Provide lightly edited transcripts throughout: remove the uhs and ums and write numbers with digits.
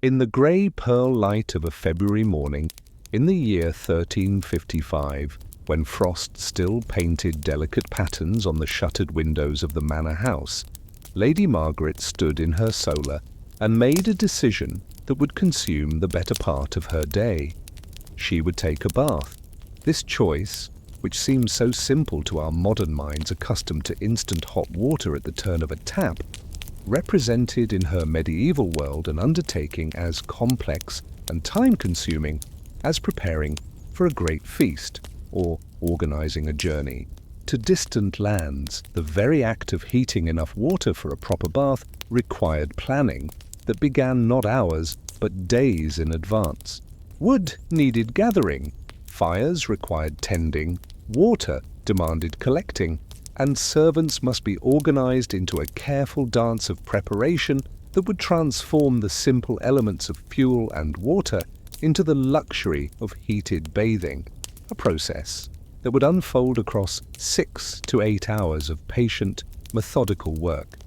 In the grey pearl light of a February morning, in the year 1355, when frost still painted delicate patterns on the shuttered windows of the manor house, Lady Margaret stood in her solar and made a decision that would consume the better part of her day. She would take a bath. This choice, which seems so simple to our modern minds accustomed to instant hot water at the turn of a tap, represented in her medieval world an undertaking as complex and time-consuming as preparing for a great feast or organizing a journey. To distant lands, the very act of heating enough water for a proper bath required planning that began not hours but days in advance. Wood needed gathering, fires required tending, water demanded collecting, and servants must be organized into a careful dance of preparation that would transform the simple elements of fuel and water into the luxury of heated bathing, a process that would unfold across 6 to 8 hours of patient, methodical work.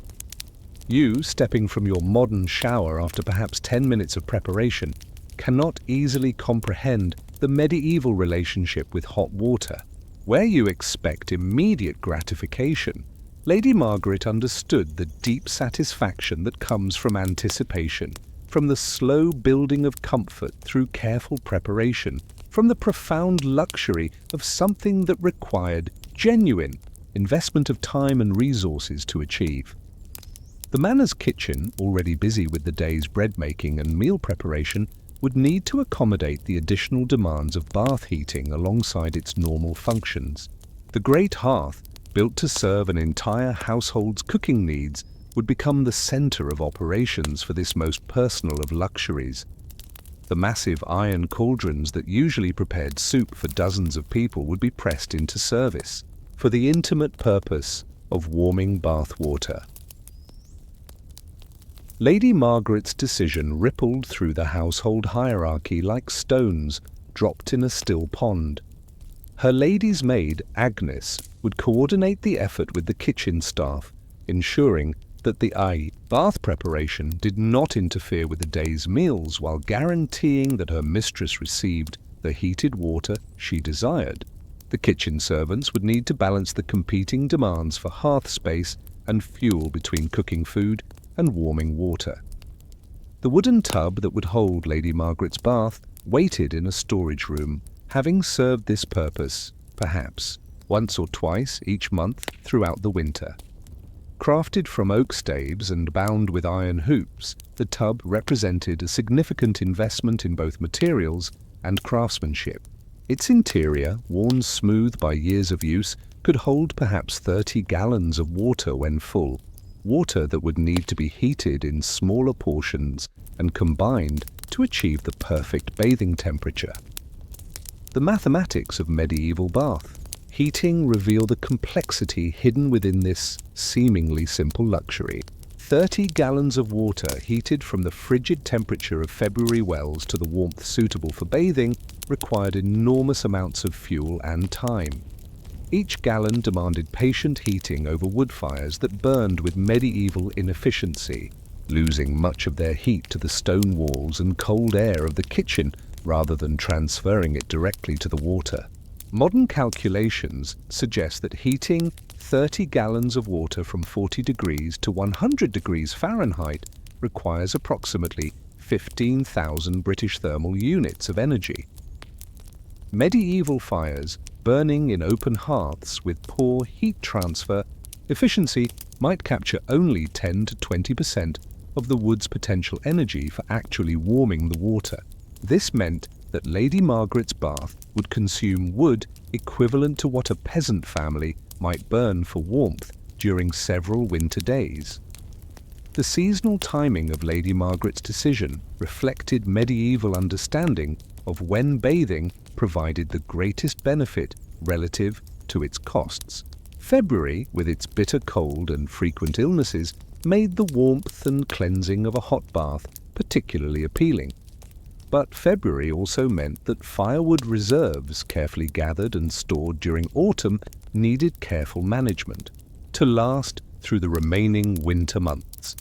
You, stepping from your modern shower after perhaps 10 minutes of preparation, cannot easily comprehend the medieval relationship with hot water. Where you expect immediate gratification, Lady Margaret understood the deep satisfaction that comes from anticipation, from the slow building of comfort through careful preparation, from the profound luxury of something that required genuine investment of time and resources to achieve. The manor's kitchen, already busy with the day's bread making and meal preparation, would need to accommodate the additional demands of bath heating alongside its normal functions. The great hearth, built to serve an entire household's cooking needs, would become the center of operations for this most personal of luxuries. The massive iron cauldrons that usually prepared soup for dozens of people would be pressed into service for the intimate purpose of warming bath water. Lady Margaret's decision rippled through the household hierarchy like stones dropped in a still pond. Her lady's maid, Agnes, would coordinate the effort with the kitchen staff, ensuring that the bath preparation did not interfere with the day's meals while guaranteeing that her mistress received the heated water she desired. The kitchen servants would need to balance the competing demands for hearth space and fuel between cooking food and warming water. The wooden tub that would hold Lady Margaret's bath waited in a storage room, having served this purpose, perhaps, once or twice each month throughout the winter. Crafted from oak staves and bound with iron hoops, the tub represented a significant investment in both materials and craftsmanship. Its interior, worn smooth by years of use, could hold perhaps 30 gallons of water when full, water that would need to be heated in smaller portions and combined to achieve the perfect bathing temperature. The mathematics of medieval bath heating reveal the complexity hidden within this seemingly simple luxury. 30 gallons of water heated from the frigid temperature of February wells to the warmth suitable for bathing required enormous amounts of fuel and time. Each gallon demanded patient heating over wood fires that burned with medieval inefficiency, losing much of their heat to the stone walls and cold air of the kitchen rather than transferring it directly to the water. Modern calculations suggest that heating 30 gallons of water from 40 degrees to 100 degrees Fahrenheit requires approximately 15,000 British thermal units of energy. Medieval fires, burning in open hearths with poor heat transfer efficiency, might capture only 10 to 20% of the wood's potential energy for actually warming the water. This meant that Lady Margaret's bath would consume wood equivalent to what a peasant family might burn for warmth during several winter days. The seasonal timing of Lady Margaret's decision reflected medieval understanding of when bathing provided the greatest benefit relative to its costs. February, with its bitter cold and frequent illnesses, made the warmth and cleansing of a hot bath particularly appealing. But February also meant that firewood reserves, carefully gathered and stored during autumn, needed careful management to last through the remaining winter months.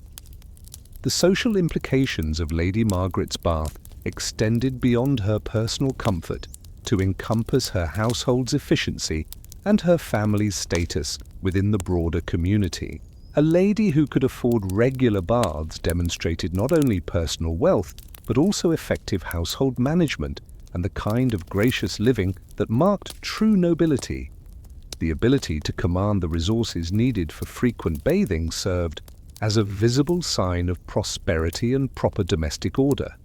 The social implications of Lady Margaret's bath extended beyond her personal comfort to encompass her household's efficiency and her family's status within the broader community. A lady who could afford regular baths demonstrated not only personal wealth, but also effective household management and the kind of gracious living that marked true nobility. The ability to command the resources needed for frequent bathing served as a visible sign of prosperity and proper domestic order.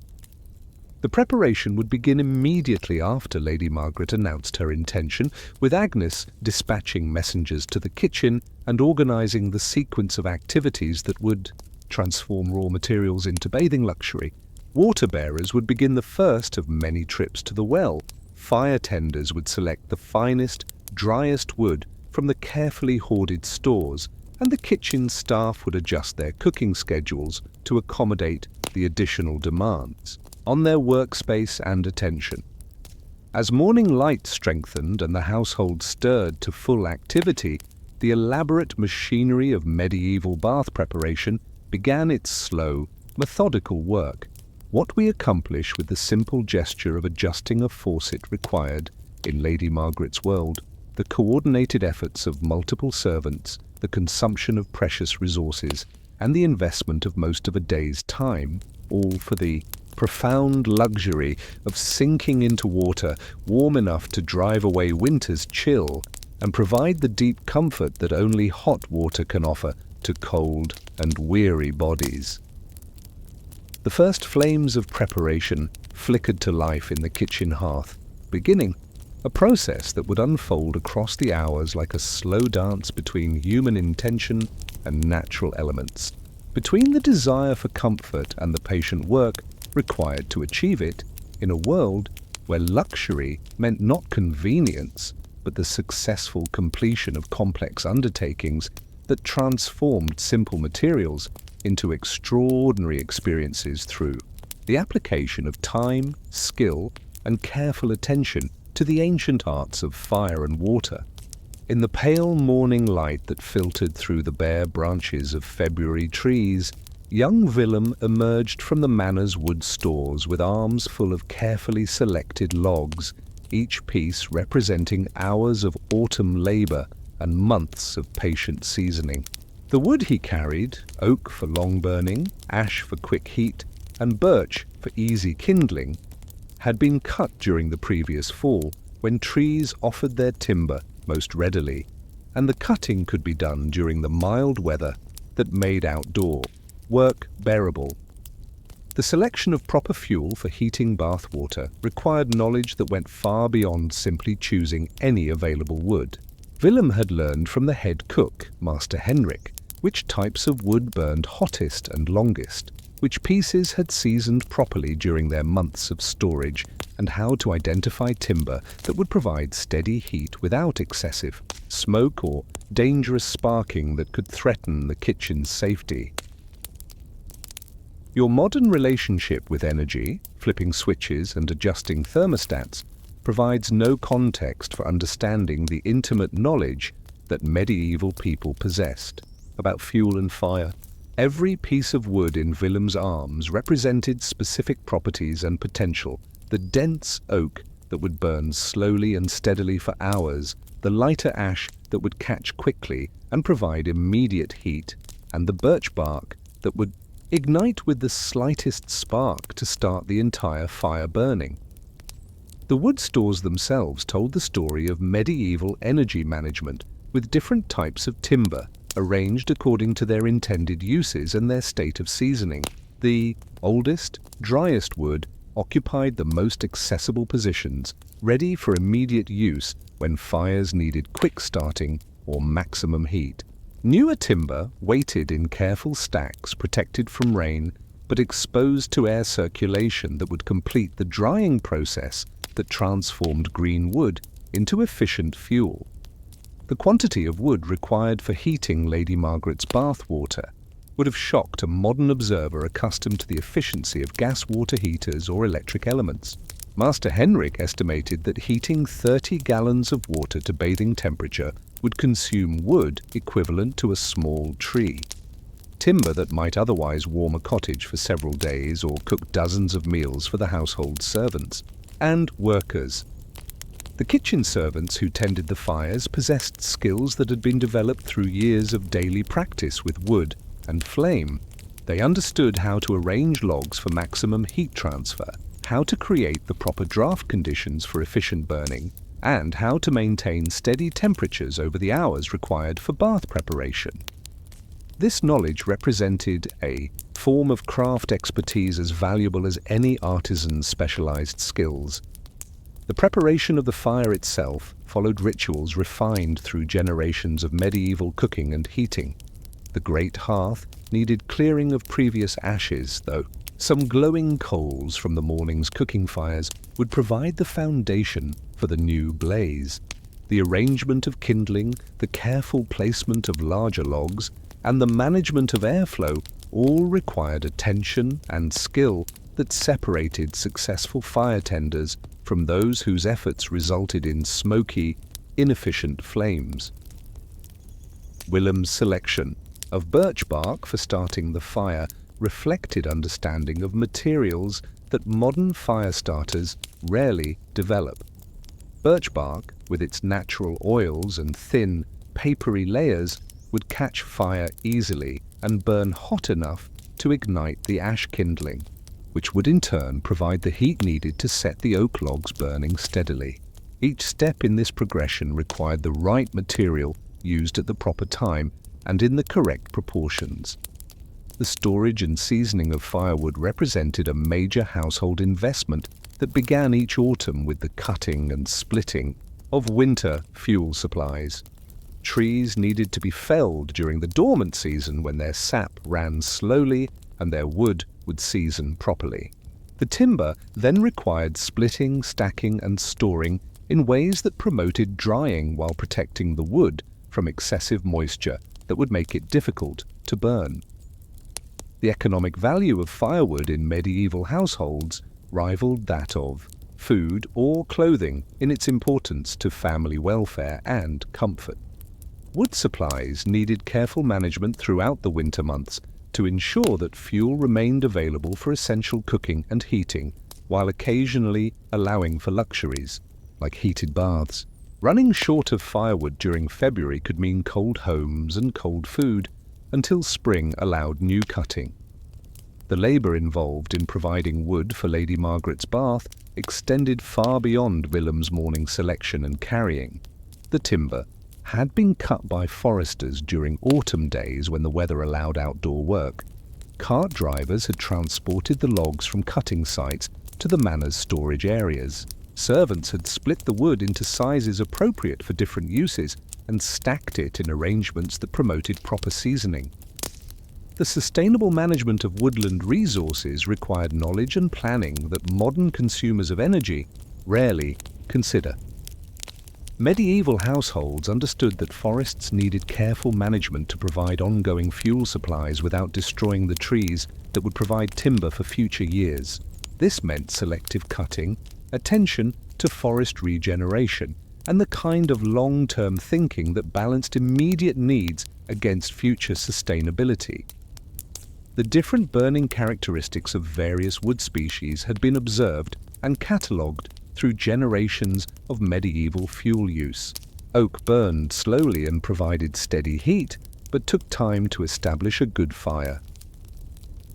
The preparation would begin immediately after Lady Margaret announced her intention, with Agnes dispatching messengers to the kitchen and organising the sequence of activities that would transform raw materials into bathing luxury. Water bearers would begin the first of many trips to the well. Fire tenders would select the finest, driest wood from the carefully hoarded stores, and the kitchen staff would adjust their cooking schedules to accommodate the additional demands on their workspace and attention. As morning light strengthened and the household stirred to full activity, the elaborate machinery of medieval bath preparation began its slow, methodical work. What we accomplish with the simple gesture of adjusting a faucet required, in Lady Margaret's world, the coordinated efforts of multiple servants, the consumption of precious resources, and the investment of most of a day's time, all for the profound luxury of sinking into water warm enough to drive away winter's chill and provide the deep comfort that only hot water can offer to cold and weary bodies. The first flames of preparation flickered to life in the kitchen hearth, beginning a process that would unfold across the hours like a slow dance between human intention and natural elements, between the desire for comfort and the patient work required to achieve it, in a world where luxury meant not convenience, but the successful completion of complex undertakings that transformed simple materials into extraordinary experiences through the application of time, skill, and careful attention to the ancient arts of fire and water. In the pale morning light that filtered through the bare branches of February trees, young Willem emerged from the manor's wood stores with arms full of carefully selected logs, each piece representing hours of autumn labor and months of patient seasoning. The wood he carried, oak for long burning, ash for quick heat, and birch for easy kindling, had been cut during the previous fall, when trees offered their timber most readily, and the cutting could be done during the mild weather that made outdoor work bearable. The selection of proper fuel for heating bath water required knowledge that went far beyond simply choosing any available wood. Willem had learned from the head cook, Master Henrik, which types of wood burned hottest and longest, which pieces had seasoned properly during their months of storage, and how to identify timber that would provide steady heat without excessive smoke or dangerous sparking that could threaten the kitchen's safety. Your modern relationship with energy, flipping switches and adjusting thermostats, provides no context for understanding the intimate knowledge that medieval people possessed about fuel and fire. Every piece of wood in Willem's arms represented specific properties and potential: the dense oak that would burn slowly and steadily for hours, the lighter ash that would catch quickly and provide immediate heat, and the birch bark that would ignite with the slightest spark to start the entire fire burning. The wood stores themselves told the story of medieval energy management, with different types of timber arranged according to their intended uses and their state of seasoning. The oldest, driest wood occupied the most accessible positions, ready for immediate use when fires needed quick starting or maximum heat. Newer timber waited in careful stacks, protected from rain, but exposed to air circulation that would complete the drying process that transformed green wood into efficient fuel. The quantity of wood required for heating Lady Margaret's bath water would have shocked a modern observer accustomed to the efficiency of gas water heaters or electric elements. Master Henrik estimated that heating 30 gallons of water to bathing temperature would consume wood equivalent to a small tree. timber that might otherwise warm a cottage for several days or cook dozens of meals for the household servants, and workers. The kitchen servants who tended the fires possessed skills that had been developed through years of daily practice with wood and flame. They understood how to arrange logs for maximum heat transfer, how to create the proper draft conditions for efficient burning, and how to maintain steady temperatures over the hours required for bath preparation. This knowledge represented a form of craft expertise as valuable as any artisan's specialized skills. The preparation of the fire itself followed rituals refined through generations of medieval cooking and heating. The great hearth needed clearing of previous ashes, though some glowing coals from the morning's cooking fires would provide the foundation for the new blaze. The arrangement of kindling, the careful placement of larger logs, and the management of airflow all required attention and skill that separated successful fire tenders from those whose efforts resulted in smoky, inefficient flames. Willem's selection of birch bark for starting the fire reflected understanding of materials that modern fire starters rarely develop. Birch bark, with its natural oils and thin, papery layers, would catch fire easily and burn hot enough to ignite the ash kindling, which would in turn provide the heat needed to set the oak logs burning steadily. Each step in this progression required the right material used at the proper time and in the correct proportions. The storage and seasoning of firewood represented a major household investment that began each autumn with the cutting and splitting of winter fuel supplies. Trees needed to be felled during the dormant season when their sap ran slowly and their wood would season properly. The timber then required splitting, stacking, and storing in ways that promoted drying while protecting the wood from excessive moisture that would make it difficult to burn. The economic value of firewood in medieval households rivaled that of food or clothing in its importance to family welfare and comfort. Wood supplies needed careful management throughout the winter months to ensure that fuel remained available for essential cooking and heating, while occasionally allowing for luxuries, like heated baths. Running short of firewood during February could mean cold homes and cold food, until spring allowed new cutting. The labour involved in providing wood for Lady Margaret's bath extended far beyond Willem's morning selection and carrying. The timber had been cut by foresters during autumn days when the weather allowed outdoor work. Cart drivers had transported the logs from cutting sites to the manor's storage areas. Servants had split the wood into sizes appropriate for different uses and stacked it in arrangements that promoted proper seasoning. The sustainable management of woodland resources required knowledge and planning that modern consumers of energy rarely consider. Medieval households understood that forests needed careful management to provide ongoing fuel supplies without destroying the trees that would provide timber for future years. This meant selective cutting, attention to forest regeneration, and the kind of long-term thinking that balanced immediate needs against future sustainability. The different burning characteristics of various wood species had been observed and catalogued through generations of medieval fuel use. Oak burned slowly and provided steady heat, but took time to establish a good fire.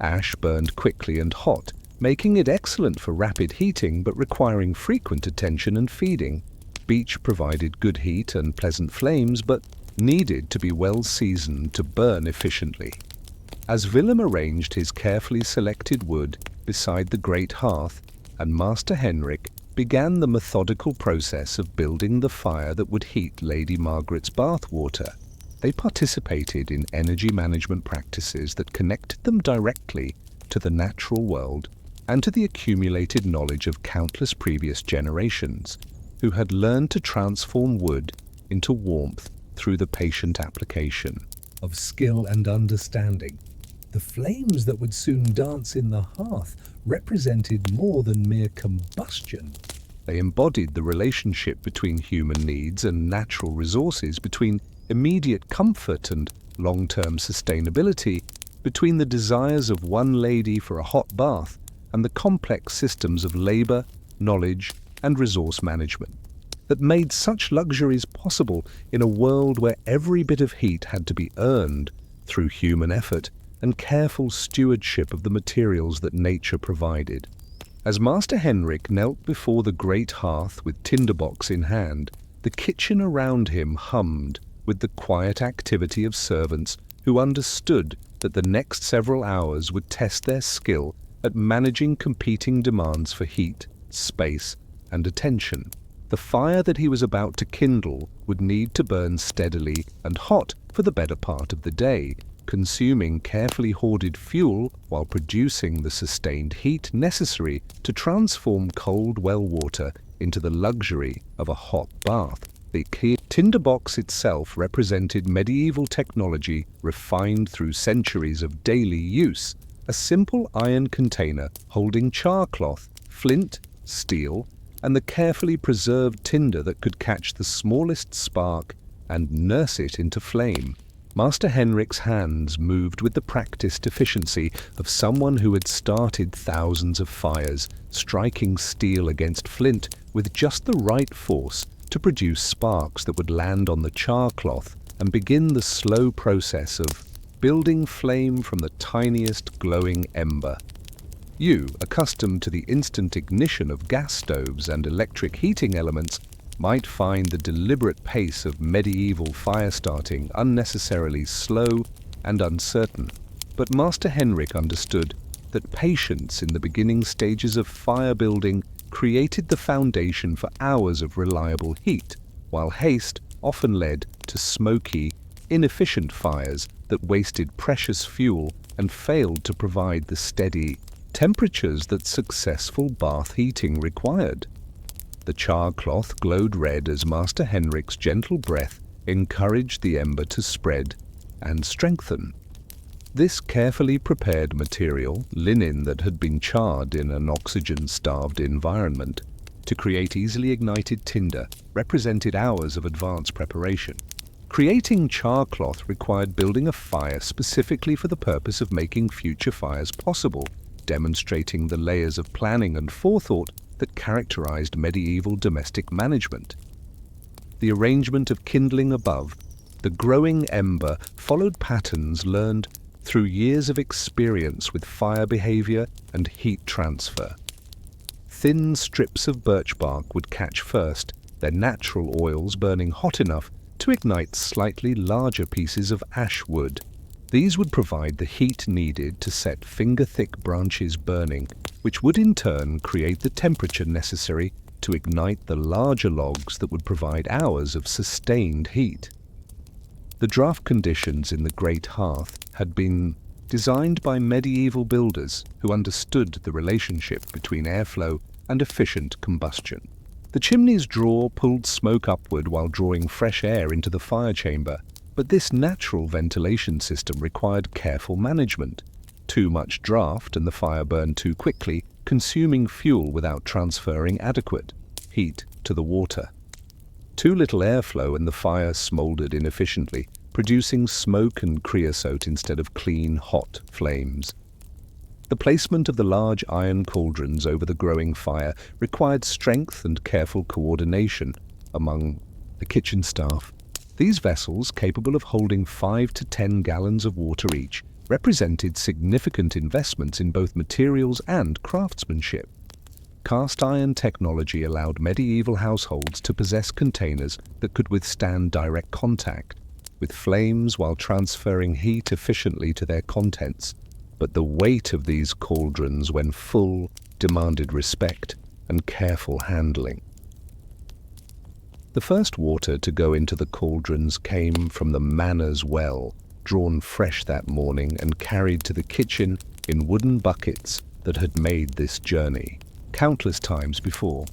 Ash burned quickly and hot, making it excellent for rapid heating but requiring frequent attention and feeding. Beech provided good heat and pleasant flames, but needed to be well seasoned to burn efficiently. As Willem arranged his carefully selected wood beside the great hearth, and Master Henrik began the methodical process of building the fire that would heat Lady Margaret's bath water, they participated in energy management practices that connected them directly to the natural world and to the accumulated knowledge of countless previous generations, who had learned to transform wood into warmth through the patient application of skill and understanding. The flames that would soon dance in the hearth represented more than mere combustion. They embodied the relationship between human needs and natural resources, between immediate comfort and long-term sustainability, between the desires of one lady for a hot bath and the complex systems of labor, knowledge, and resource management that made such luxuries possible in a world where every bit of heat had to be earned through human effort and careful stewardship of the materials that nature provided. As Master Henrik knelt before the great hearth with tinderbox in hand, the kitchen around him hummed with the quiet activity of servants who understood that the next several hours would test their skill at managing competing demands for heat, space, and attention. The fire that he was about to kindle would need to burn steadily and hot for the better part of the day, consuming carefully hoarded fuel while producing the sustained heat necessary to transform cold well water into the luxury of a hot bath. The tinderbox itself represented medieval technology refined through centuries of daily use, a simple iron container holding char cloth, flint, steel, and the carefully preserved tinder that could catch the smallest spark and nurse it into flame. Master Henrik's hands moved with the practiced efficiency of someone who had started thousands of fires, striking steel against flint with just the right force to produce sparks that would land on the char cloth and begin the slow process of building flame from the tiniest glowing ember. You, accustomed to the instant ignition of gas stoves and electric heating elements, might find the deliberate pace of medieval fire starting unnecessarily slow and uncertain. But Master Henrik understood that patience in the beginning stages of fire building created the foundation for hours of reliable heat, while haste often led to smoky, inefficient fires that wasted precious fuel and failed to provide the steady temperatures that successful bath heating required. The char cloth glowed red as Master Henrik's gentle breath encouraged the ember to spread and strengthen. This carefully prepared material, linen that had been charred in an oxygen-starved environment to create easily ignited tinder, represented hours of advanced preparation. Creating char cloth required building a fire specifically for the purpose of making future fires possible, demonstrating the layers of planning and forethought that characterized medieval domestic management. The arrangement of kindling above, the growing ember followed patterns learned through years of experience with fire behavior and heat transfer. Thin strips of birch bark would catch first, their natural oils burning hot enough to ignite slightly larger pieces of ash wood. These would provide the heat needed to set finger-thick branches burning, which would in turn create the temperature necessary to ignite the larger logs that would provide hours of sustained heat. The draft conditions in the great hearth had been designed by medieval builders who understood the relationship between airflow and efficient combustion. The chimney's drawer pulled smoke upward while drawing fresh air into the fire chamber, but this natural ventilation system required careful management. Too much draft and the fire burned too quickly, consuming fuel without transferring adequate heat to the water. Too little airflow and the fire smoldered inefficiently, producing smoke and creosote instead of clean, hot flames. The placement of the large iron cauldrons over the growing fire required strength and careful coordination among the kitchen staff. These vessels, capable of holding 5 to 10 gallons of water each, represented significant investments in both materials and craftsmanship. Cast iron technology allowed medieval households to possess containers that could withstand direct contact with flames while transferring heat efficiently to their contents. But the weight of these cauldrons, when full, demanded respect and careful handling. The first water to go into the cauldrons came from the Manor's well, drawn fresh that morning and carried to the kitchen in wooden buckets that had made this journey countless times before.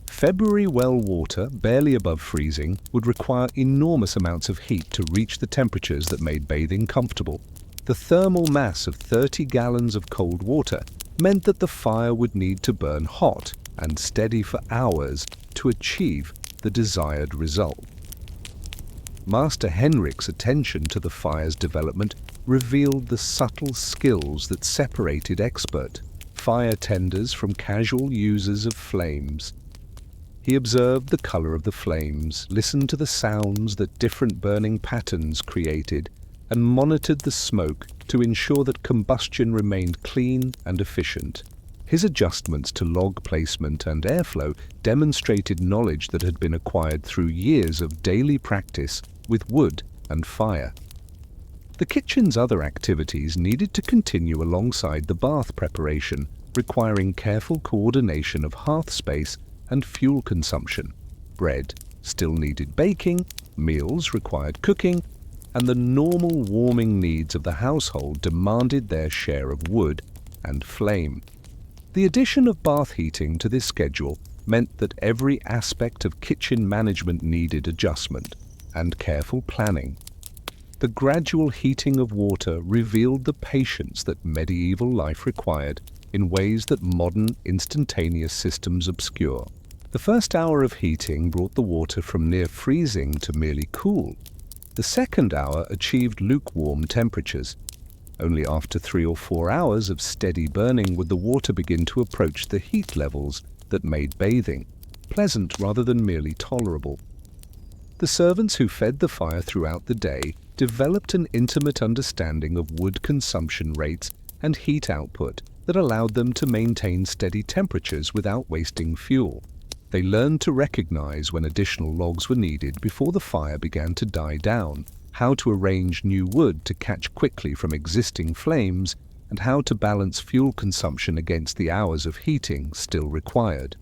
February well water, barely above freezing, would require enormous amounts of heat to reach the temperatures that made bathing comfortable. The thermal mass of 30 gallons of cold water meant that the fire would need to burn hot and steady for hours to achieve the desired result. Master Henrik's attention to the fire's development revealed the subtle skills that separated expert fire tenders from casual users of flames. He observed the color of the flames, listened to the sounds that different burning patterns created, and monitored the smoke to ensure that combustion remained clean and efficient. His adjustments to log placement and airflow demonstrated knowledge that had been acquired through years of daily practice with wood and fire. The kitchen's other activities needed to continue alongside the bath preparation, requiring careful coordination of hearth space and fuel consumption. Bread still needed baking, meals required cooking, and the normal warming needs of the household demanded their share of wood and flame. The addition of bath heating to this schedule meant that every aspect of kitchen management needed adjustment and careful planning. The gradual heating of water revealed the patience that medieval life required in ways that modern instantaneous systems obscure. The first hour of heating brought the water from near freezing to merely cool. The second hour achieved lukewarm temperatures. Only after 3 or 4 hours of steady burning would the water begin to approach the heat levels that made bathing pleasant rather than merely tolerable. The servants who fed the fire throughout the day developed an intimate understanding of wood consumption rates and heat output that allowed them to maintain steady temperatures without wasting fuel. They learned to recognize when additional logs were needed before the fire began to die down, how to arrange new wood to catch quickly from existing flames, and how to balance fuel consumption against the hours of heating still required.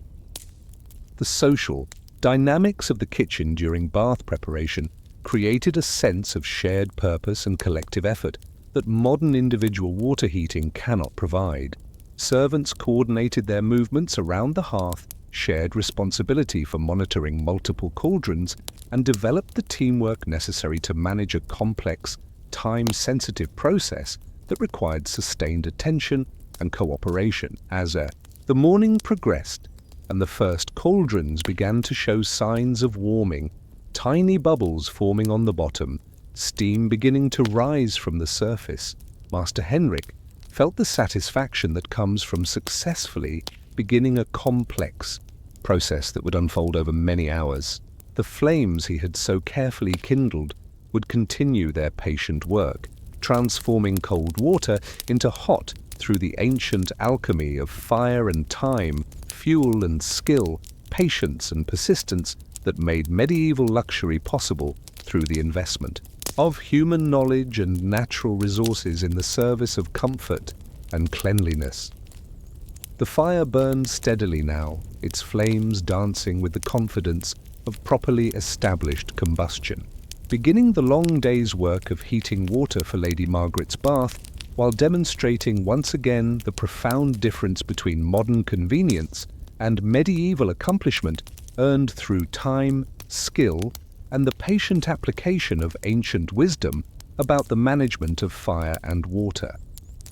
The social dynamics of the kitchen during bath preparation created a sense of shared purpose and collective effort that modern individual water heating cannot provide. Servants coordinated their movements around the hearth, shared responsibility for monitoring multiple cauldrons, and developed the teamwork necessary to manage a complex, time-sensitive process that required sustained attention and cooperation. As the morning progressed and the first cauldrons began to show signs of warming, tiny bubbles forming on the bottom, steam beginning to rise from the surface, Master Henrik felt the satisfaction that comes from successfully beginning a complex process that would unfold over many hours. The flames he had so carefully kindled would continue their patient work, transforming cold water into hot through the ancient alchemy of fire and time, fuel and skill, patience and persistence that made medieval luxury possible through the investment of human knowledge and natural resources in the service of comfort and cleanliness. The fire burned steadily now, its flames dancing with the confidence of properly established combustion, beginning the long day's work of heating water for Lady Margaret's bath, while demonstrating once again the profound difference between modern convenience and medieval accomplishment earned through time, skill, and the patient application of ancient wisdom about the management of fire and water.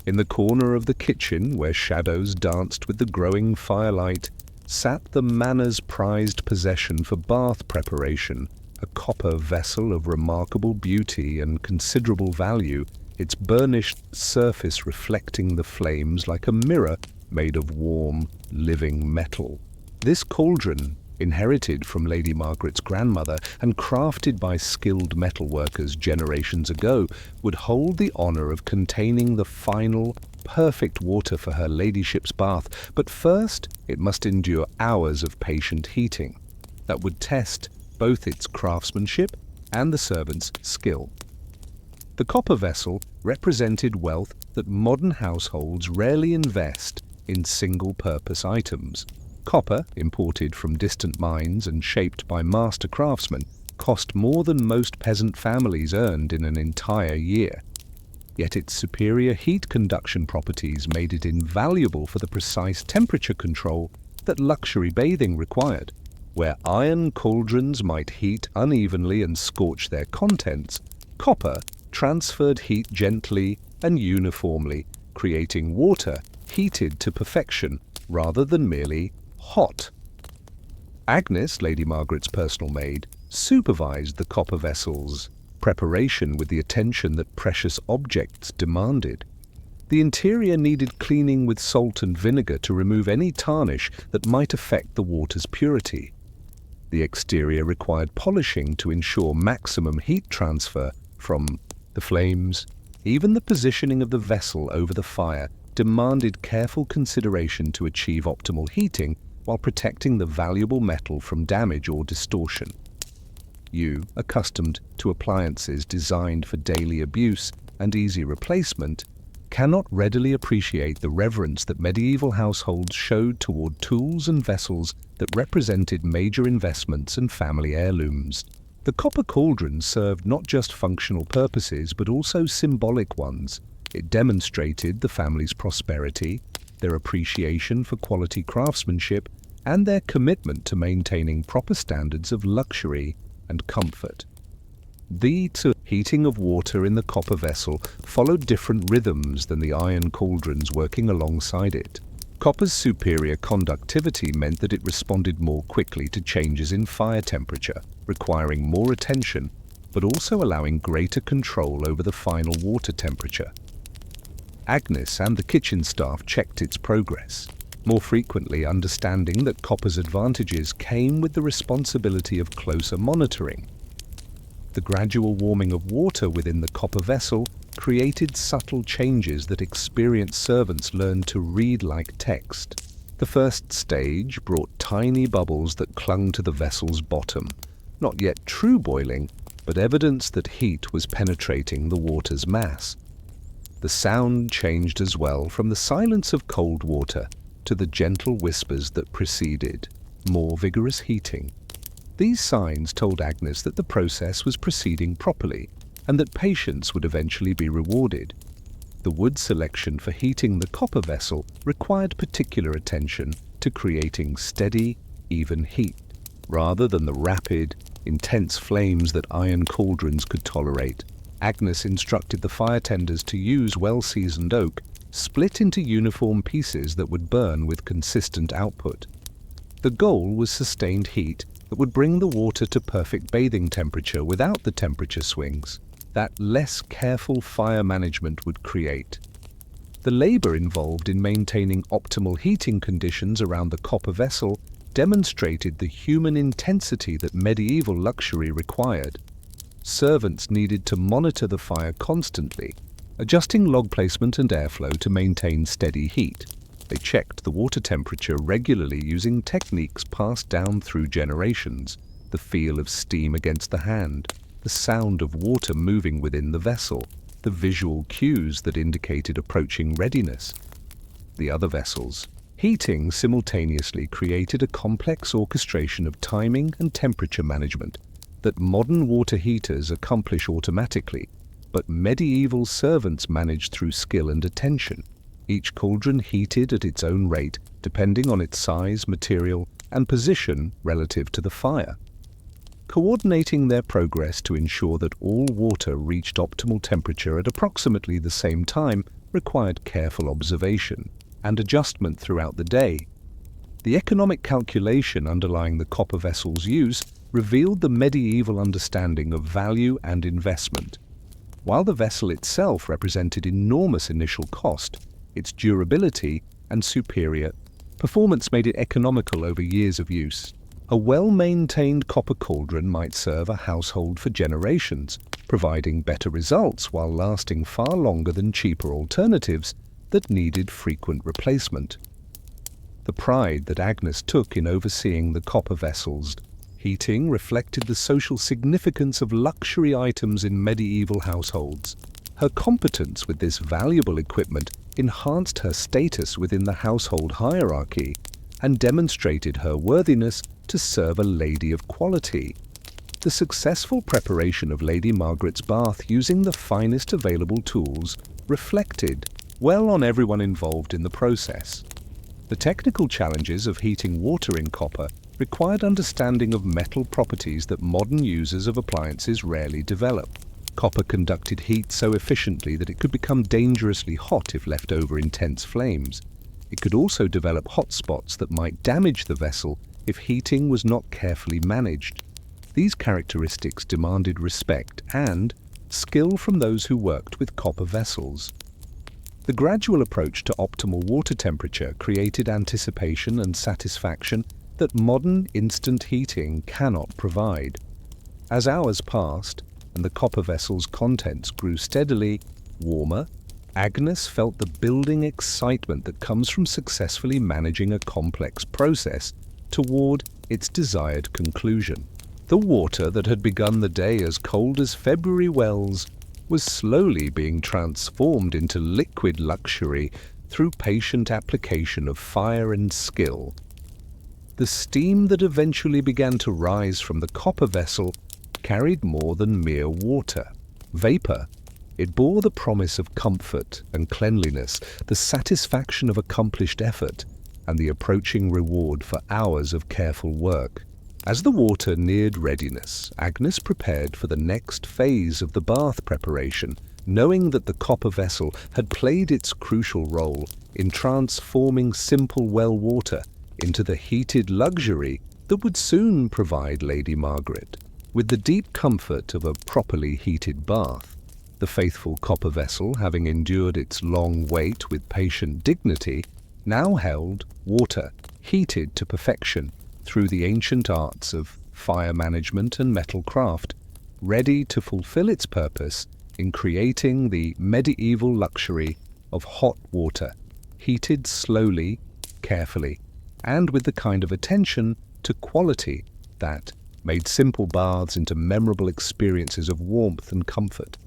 In the corner of the kitchen, where shadows danced with the growing firelight, sat the manor's prized possession for bath preparation, a copper vessel of remarkable beauty and considerable value, its burnished surface reflecting the flames like a mirror made of warm, living metal. This cauldron, inherited from Lady Margaret's grandmother and crafted by skilled metalworkers generations ago, would hold the honor of containing the final, perfect water for her ladyship's bath, but first it must endure hours of patient heating that would test both its craftsmanship and the servant's skill. The copper vessel represented wealth that modern households rarely invest in single-purpose items. Copper, imported from distant mines and shaped by master craftsmen, cost more than most peasant families earned in an entire year. Yet its superior heat conduction properties made it invaluable for the precise temperature control that luxury bathing required. Where iron cauldrons might heat unevenly and scorch their contents, copper transferred heat gently and uniformly, creating water heated to perfection rather than merely hot. Agnes, Lady Margaret's personal maid, supervised the copper vessel's preparation with the attention that precious objects demanded. The interior needed cleaning with salt and vinegar to remove any tarnish that might affect the water's purity. The exterior required polishing to ensure maximum heat transfer from the flames. Even the positioning of the vessel over the fire demanded careful consideration to achieve optimal heating while protecting the valuable metal from damage or distortion. You, accustomed to appliances designed for daily abuse and easy replacement, cannot readily appreciate the reverence that medieval households showed toward tools and vessels that represented major investments and family heirlooms. The copper cauldron served not just functional purposes but also symbolic ones. It demonstrated the family's prosperity, their appreciation for quality craftsmanship, and their commitment to maintaining proper standards of luxury and comfort. The heating of water in the copper vessel followed different rhythms than the iron cauldrons working alongside it. Copper's superior conductivity meant that it responded more quickly to changes in fire temperature, requiring more attention, but also allowing greater control over the final water temperature. Agnes and the kitchen staff checked its progress, more frequently understanding that copper's advantages came with the responsibility of closer monitoring. The gradual warming of water within the copper vessel created subtle changes that experienced servants learned to read like text. The first stage brought tiny bubbles that clung to the vessel's bottom, not yet true boiling, but evidence that heat was penetrating the water's mass. The sound changed as well, from the silence of cold water to the gentle whispers that preceded more vigorous heating. These signs told Agnes that the process was proceeding properly and that patience would eventually be rewarded. The wood selection for heating the copper vessel required particular attention to creating steady, even heat, rather than the rapid, intense flames that iron cauldrons could tolerate. Agnes instructed the fire tenders to use well-seasoned oak, split into uniform pieces that would burn with consistent output. The goal was sustained heat that would bring the water to perfect bathing temperature without the temperature swings that less careful fire management would create. The labor involved in maintaining optimal heating conditions around the copper vessel demonstrated the human intensity that medieval luxury required. Servants needed to monitor the fire constantly, adjusting log placement and airflow to maintain steady heat. They checked the water temperature regularly using techniques passed down through generations: the feel of steam against the hand, the sound of water moving within the vessel, the visual cues that indicated approaching readiness. The other vessels, heating simultaneously, created a complex orchestration of timing and temperature management that modern water heaters accomplish automatically, but medieval servants managed through skill and attention. Each cauldron heated at its own rate, depending on its size, material, and position relative to the fire. Coordinating their progress to ensure that all water reached optimal temperature at approximately the same time required careful observation and adjustment throughout the day. The economic calculation underlying the copper vessel's use revealed the medieval understanding of value and investment. While the vessel itself represented enormous initial cost, its durability and superior performance made it economical over years of use. A well-maintained copper cauldron might serve a household for generations, providing better results while lasting far longer than cheaper alternatives that needed frequent replacement. The pride that Agnes took in overseeing the copper vessel's heating reflected the social significance of luxury items in medieval households. Her competence with this valuable equipment enhanced her status within the household hierarchy and demonstrated her worthiness to serve a lady of quality. The successful preparation of Lady Margaret's bath using the finest available tools reflected well on everyone involved in the process. The technical challenges of heating water in copper required understanding of metal properties that modern users of appliances rarely develop. Copper conducted heat so efficiently that it could become dangerously hot if left over intense flames. It could also develop hot spots that might damage the vessel if heating was not carefully managed. These characteristics demanded respect and skill from those who worked with copper vessels. The gradual approach to optimal water temperature created anticipation and satisfaction that modern instant heating cannot provide. As hours passed and the copper vessel's contents grew steadily warmer, Agnes felt the building excitement that comes from successfully managing a complex process toward its desired conclusion. The water that had begun the day as cold as February wells was slowly being transformed into liquid luxury through patient application of fire and skill. The steam that eventually began to rise from the copper vessel carried more than mere water. Vapor. It bore the promise of comfort and cleanliness, the satisfaction of accomplished effort, and the approaching reward for hours of careful work. As the water neared readiness, Agnes prepared for the next phase of the bath preparation, knowing that the copper vessel had played its crucial role in transforming simple well water into the heated luxury that would soon provide Lady Margaret with the deep comfort of a properly heated bath. The faithful copper vessel, having endured its long wait with patient dignity, now held water heated to perfection through the ancient arts of fire management and metal craft, ready to fulfill its purpose in creating the medieval luxury of hot water, heated slowly, carefully, and with the kind of attention to quality that made simple baths into memorable experiences of warmth and comfort.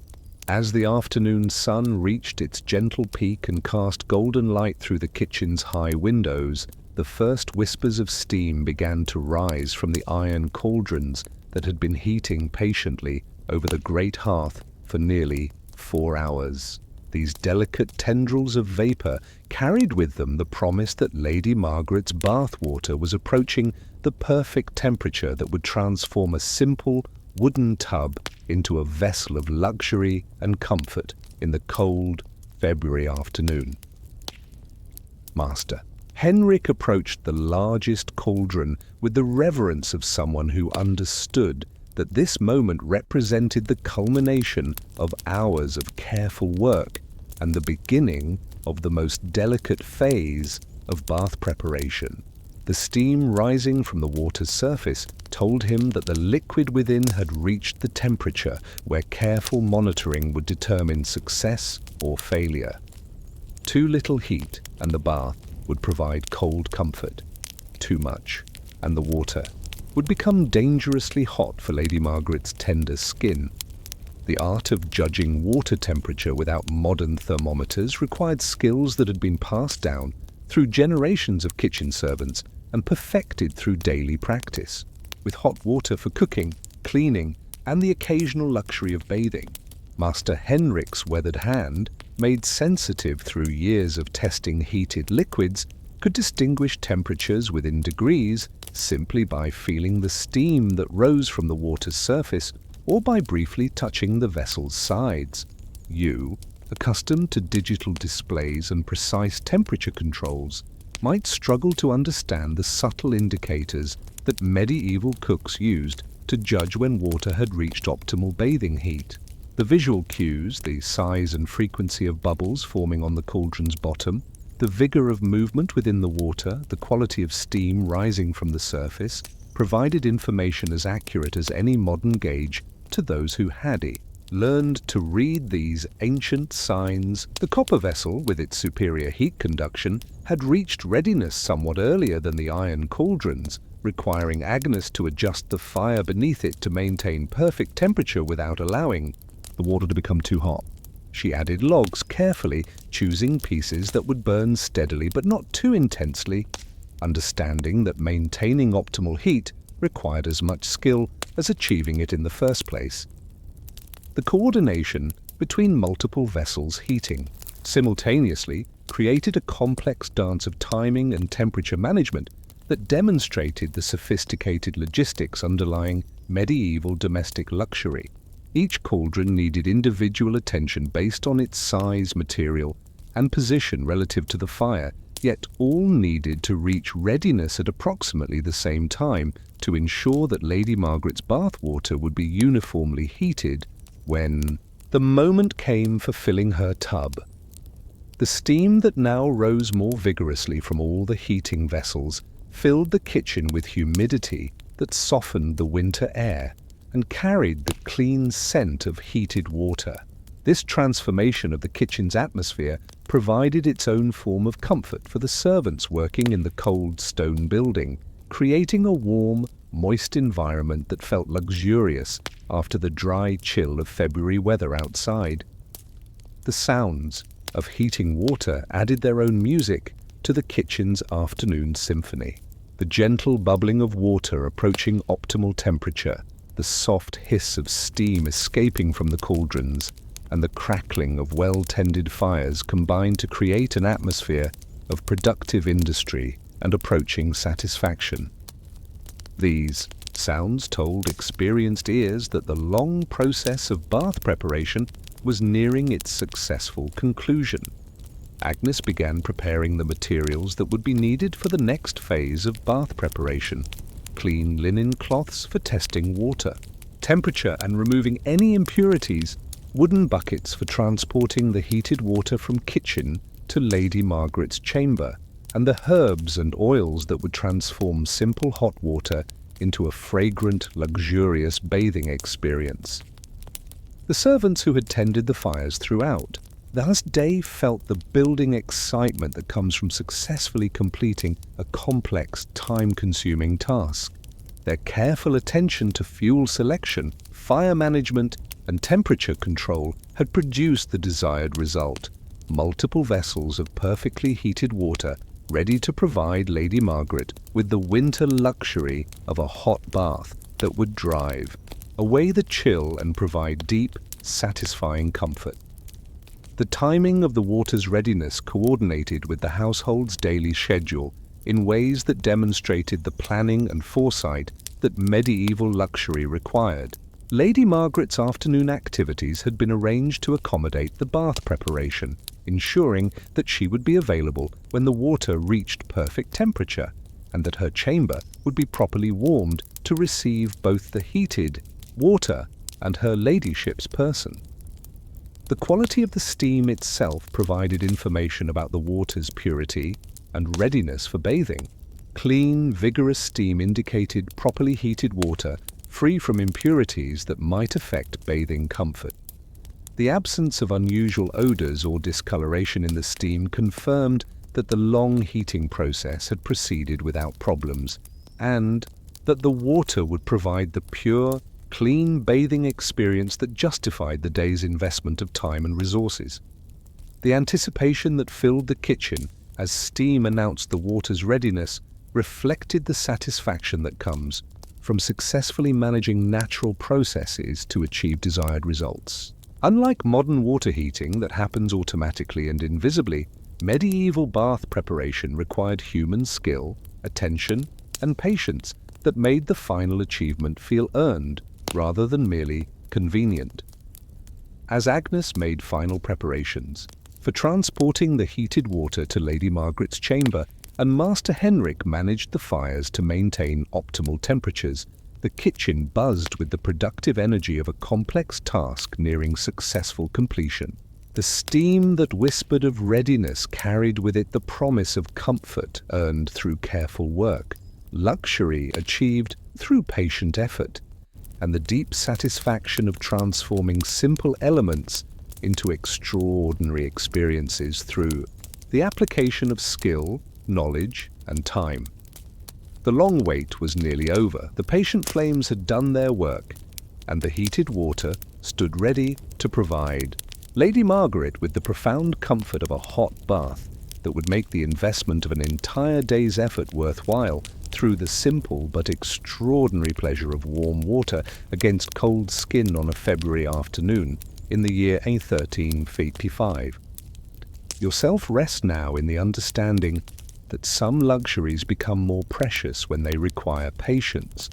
As the afternoon sun reached its gentle peak and cast golden light through the kitchen's high windows, the first whispers of steam began to rise from the iron cauldrons that had been heating patiently over the great hearth for nearly 4 hours. These delicate tendrils of vapor carried with them the promise that Lady Margaret's bath water was approaching the perfect temperature that would transform a simple wooden tub into a vessel of luxury and comfort in the cold February afternoon. Master. Henrik approached the largest cauldron with the reverence of someone who understood that this moment represented the culmination of hours of careful work and the beginning of the most delicate phase of bath preparation. The steam rising from the water's surface told him that the liquid within had reached the temperature where careful monitoring would determine success or failure. Too little heat and the bath would provide cold comfort. Too much, and the water would become dangerously hot for Lady Margaret's tender skin. The art of judging water temperature without modern thermometers required skills that had been passed down through generations of kitchen servants and perfected through daily practice, with hot water for cooking, cleaning, and the occasional luxury of bathing. Master Henrik's weathered hand, made sensitive through years of testing heated liquids, could distinguish temperatures within degrees simply by feeling the steam that rose from the water's surface or by briefly touching the vessel's sides. You, accustomed to digital displays and precise temperature controls, might struggle to understand the subtle indicators that medieval cooks used to judge when water had reached optimal bathing heat. The visual cues, the size and frequency of bubbles forming on the cauldron's bottom, the vigor of movement within the water, the quality of steam rising from the surface, provided information as accurate as any modern gauge to those who had learned to read these ancient signs. The copper vessel, with its superior heat conduction, had reached readiness somewhat earlier than the iron cauldrons, requiring Agnes to adjust the fire beneath it to maintain perfect temperature without allowing the water to become too hot. She added logs carefully, choosing pieces that would burn steadily but not too intensely, understanding that maintaining optimal heat required as much skill as achieving it in the first place. The coordination between multiple vessels heating simultaneously created a complex dance of timing and temperature management that demonstrated the sophisticated logistics underlying medieval domestic luxury. Each cauldron needed individual attention based on its size, material, and position relative to the fire, yet all needed to reach readiness at approximately the same time to ensure that Lady Margaret's bathwater would be uniformly heated when the moment came for filling her tub. The steam that now rose more vigorously from all the heating vessels filled the kitchen with humidity that softened the winter air and carried the clean scent of heated water. This transformation of the kitchen's atmosphere provided its own form of comfort for the servants working in the cold stone building, creating a warm, moist environment that felt luxurious after the dry chill of February weather outside. The sounds of heating water added their own music to the kitchen's afternoon symphony. The gentle bubbling of water approaching optimal temperature, the soft hiss of steam escaping from the cauldrons, and the crackling of well-tended fires combined to create an atmosphere of productive industry and approaching satisfaction. These sounds told experienced ears that the long process of bath preparation was nearing its successful conclusion. Agnes began preparing the materials that would be needed for the next phase of bath preparation: clean linen cloths for testing water, temperature and removing any impurities, wooden buckets for transporting the heated water from kitchen to Lady Margaret's chamber, and the herbs and oils that would transform simple hot water into a fragrant, luxurious bathing experience. The servants who had tended the fires throughout, thus they felt the building excitement that comes from successfully completing a complex, time-consuming task. Their careful attention to fuel selection, fire management, and temperature control had produced the desired result: multiple vessels of perfectly heated water ready to provide Lady Margaret with the winter luxury of a hot bath that would drive away the chill and provide deep, satisfying comfort. The timing of the water's readiness coordinated with the household's daily schedule in ways that demonstrated the planning and foresight that medieval luxury required. Lady Margaret's afternoon activities had been arranged to accommodate the bath preparation, ensuring that she would be available when the water reached perfect temperature, and that her chamber would be properly warmed to receive both the heated water and her ladyship's person. The quality of the steam itself provided information about the water's purity and readiness for bathing. Clean, vigorous steam indicated properly heated water free from impurities that might affect bathing comfort. The absence of unusual odors or discoloration in the steam confirmed that the long heating process had proceeded without problems, and that the water would provide the pure, clean bathing experience that justified the day's investment of time and resources. The anticipation that filled the kitchen as steam announced the water's readiness reflected the satisfaction that comes from successfully managing natural processes to achieve desired results. Unlike modern water heating that happens automatically and invisibly, medieval bath preparation required human skill, attention, and patience that made the final achievement feel earned rather than merely convenient. As Agnes made final preparations for transporting the heated water to Lady Margaret's chamber, and Master Henrik managed the fires to maintain optimal temperatures, the kitchen buzzed with the productive energy of a complex task nearing successful completion. The steam that whispered of readiness carried with it the promise of comfort earned through careful work, luxury achieved through patient effort, and the deep satisfaction of transforming simple elements into extraordinary experiences through the application of skill, knowledge, and time. The long wait was nearly over. The patient flames had done their work, and the heated water stood ready to provide Lady Margaret with the profound comfort of a hot bath that would make the investment of an entire day's effort worthwhile through the simple but extraordinary pleasure of warm water against cold skin on a February afternoon in the year 1355. Yourself rest now in the understanding that some luxuries become more precious when they require patience,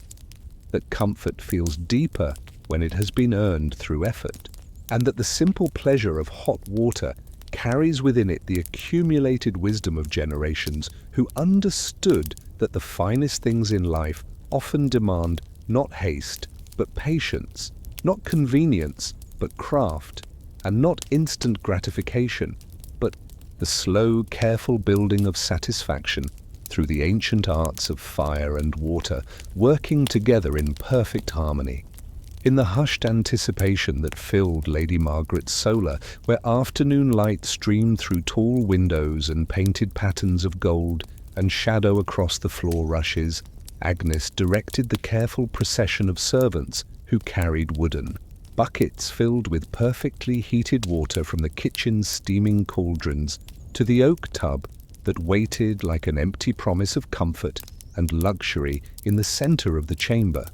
that comfort feels deeper when it has been earned through effort, and that the simple pleasure of hot water carries within it the accumulated wisdom of generations who understood that the finest things in life often demand not haste, but patience, not convenience, but craft, and not instant gratification, but the slow, careful building of satisfaction through the ancient arts of fire and water, working together in perfect harmony. In the hushed anticipation that filled Lady Margaret's solar, where afternoon light streamed through tall windows and painted patterns of gold and shadow across the floor rushes, Agnes directed the careful procession of servants who carried wooden buckets filled with perfectly heated water from the kitchen's steaming cauldrons to the oak tub that waited like an empty promise of comfort and luxury in the center of the chamber.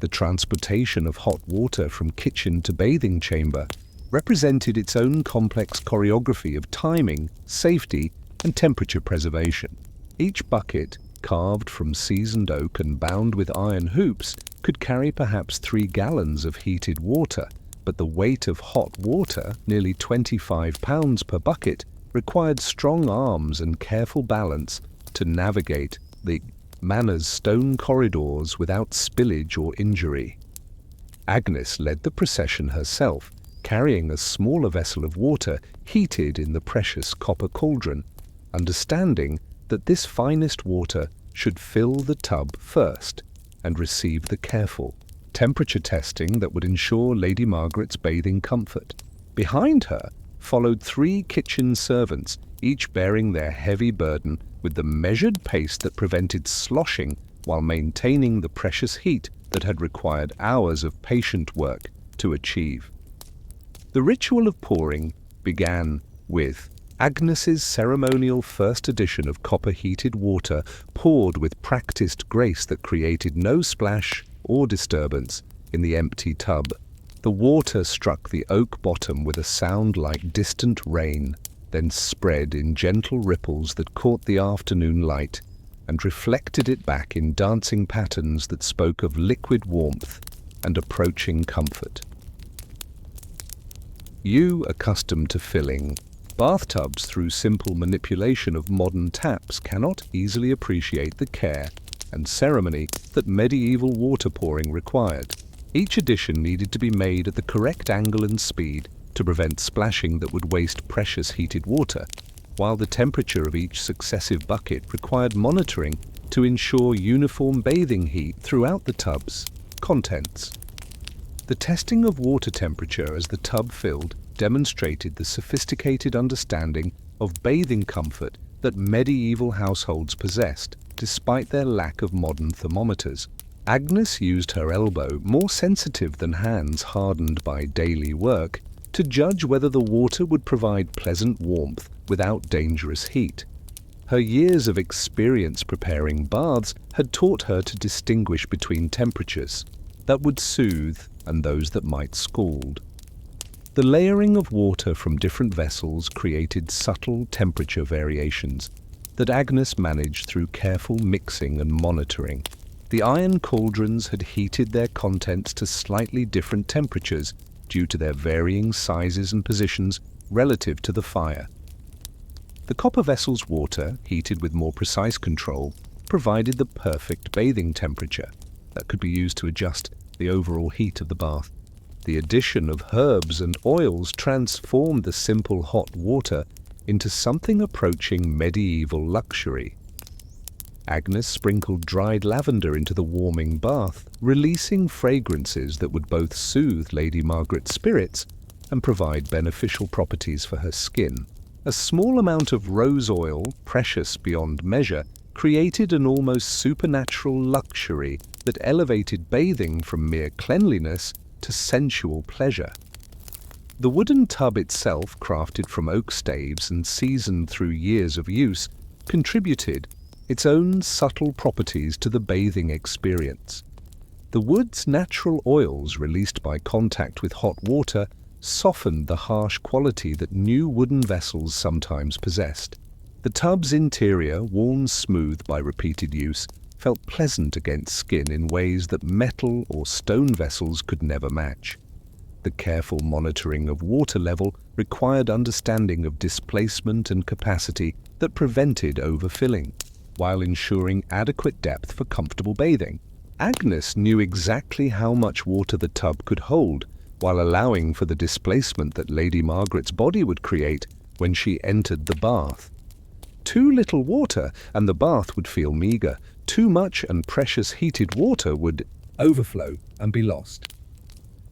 The transportation of hot water from kitchen to bathing chamber represented its own complex choreography of timing, safety, and temperature preservation. Each bucket, carved from seasoned oak and bound with iron hoops, could carry perhaps 3 gallons of heated water, but the weight of hot water, nearly 25 pounds per bucket, required strong arms and careful balance to navigate the manor's stone corridors without spillage or injury. Agnes led the procession herself, carrying a smaller vessel of water heated in the precious copper cauldron, understanding that this finest water should fill the tub first and receive the careful temperature testing that would ensure Lady Margaret's bathing comfort. Behind her followed 3 kitchen servants, each bearing their heavy burden with the measured pace that prevented sloshing while maintaining the precious heat that had required hours of patient work to achieve. The ritual of pouring began with Agnes's ceremonial first edition of copper-heated water poured with practiced grace that created no splash or disturbance in the empty tub. The water struck the oak bottom with a sound like distant rain, then spread in gentle ripples that caught the afternoon light and reflected it back in dancing patterns that spoke of liquid warmth and approaching comfort. You, accustomed to filling bathtubs through simple manipulation of modern taps, cannot easily appreciate the care and ceremony that medieval water pouring required. Each addition needed to be made at the correct angle and speed to prevent splashing that would waste precious heated water, while the temperature of each successive bucket required monitoring to ensure uniform bathing heat throughout the tub's contents. The testing of water temperature as the tub filled demonstrated the sophisticated understanding of bathing comfort that medieval households possessed, despite their lack of modern thermometers. Agnes used her elbow, more sensitive than hands hardened by daily work, to judge whether the water would provide pleasant warmth without dangerous heat. Her years of experience preparing baths had taught her to distinguish between temperatures that would soothe and those that might scald. The layering of water from different vessels created subtle temperature variations that Agnes managed through careful mixing and monitoring. The iron cauldrons had heated their contents to slightly different temperatures due to their varying sizes and positions relative to the fire. The copper vessel's water, heated with more precise control, provided the perfect bathing temperature that could be used to adjust the overall heat of the bath. The addition of herbs and oils transformed the simple hot water into something approaching medieval luxury. Agnes sprinkled dried lavender into the warming bath, releasing fragrances that would both soothe Lady Margaret's spirits and provide beneficial properties for her skin. A small amount of rose oil, precious beyond measure, created an almost supernatural luxury that elevated bathing from mere cleanliness to sensual pleasure. The wooden tub itself, crafted from oak staves and seasoned through years of use, contributed its own subtle properties to the bathing experience. The wood's natural oils released by contact with hot water softened the harsh quality that new wooden vessels sometimes possessed. The tub's interior, worn smooth by repeated use, felt pleasant against skin in ways that metal or stone vessels could never match. The careful monitoring of water level required understanding of displacement and capacity that prevented overfilling, while ensuring adequate depth for comfortable bathing. Agnes knew exactly how much water the tub could hold, while allowing for the displacement that Lady Margaret's body would create when she entered the bath. Too little water and the bath would feel meager. Too much and precious heated water would overflow and be lost.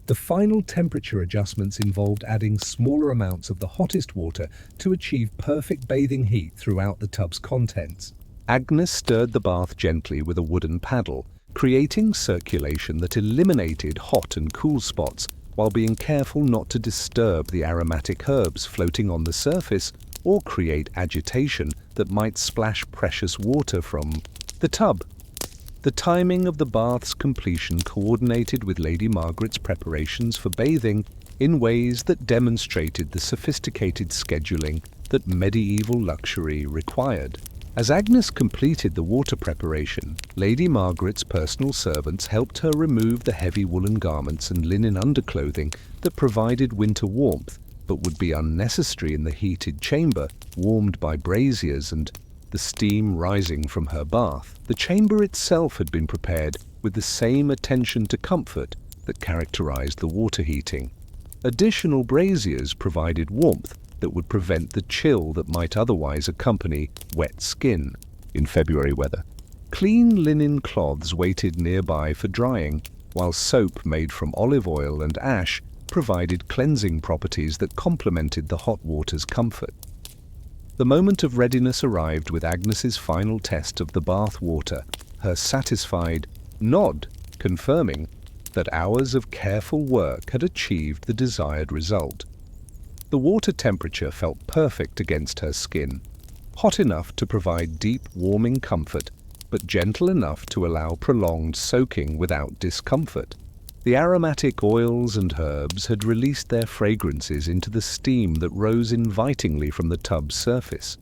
The final temperature adjustments involved adding smaller amounts of the hottest water to achieve perfect bathing heat throughout the tub's contents. Agnes stirred the bath gently with a wooden paddle, creating circulation that eliminated hot and cool spots, while being careful not to disturb the aromatic herbs floating on the surface or create agitation that might splash precious water from the tub. The timing of the bath's completion coordinated with Lady Margaret's preparations for bathing in ways that demonstrated the sophisticated scheduling that medieval luxury required. As Agnes completed the water preparation, Lady Margaret's personal servants helped her remove the heavy woolen garments and linen underclothing that provided winter warmth, but would be unnecessary in the heated chamber, warmed by braziers and the steam rising from her bath. The chamber itself had been prepared with the same attention to comfort that characterized the water heating. Additional braziers provided warmth that would prevent the chill that might otherwise accompany wet skin in February weather. Clean linen cloths waited nearby for drying, while soap made from olive oil and ash provided cleansing properties that complemented the hot water's comfort. The moment of readiness arrived with Agnes's final test of the bath water, her satisfied nod confirming that hours of careful work had achieved the desired result. The water temperature felt perfect against her skin, hot enough to provide deep, warming comfort, but gentle enough to allow prolonged soaking without discomfort. The aromatic oils and herbs had released their fragrances into the steam that rose invitingly from the tub's surface.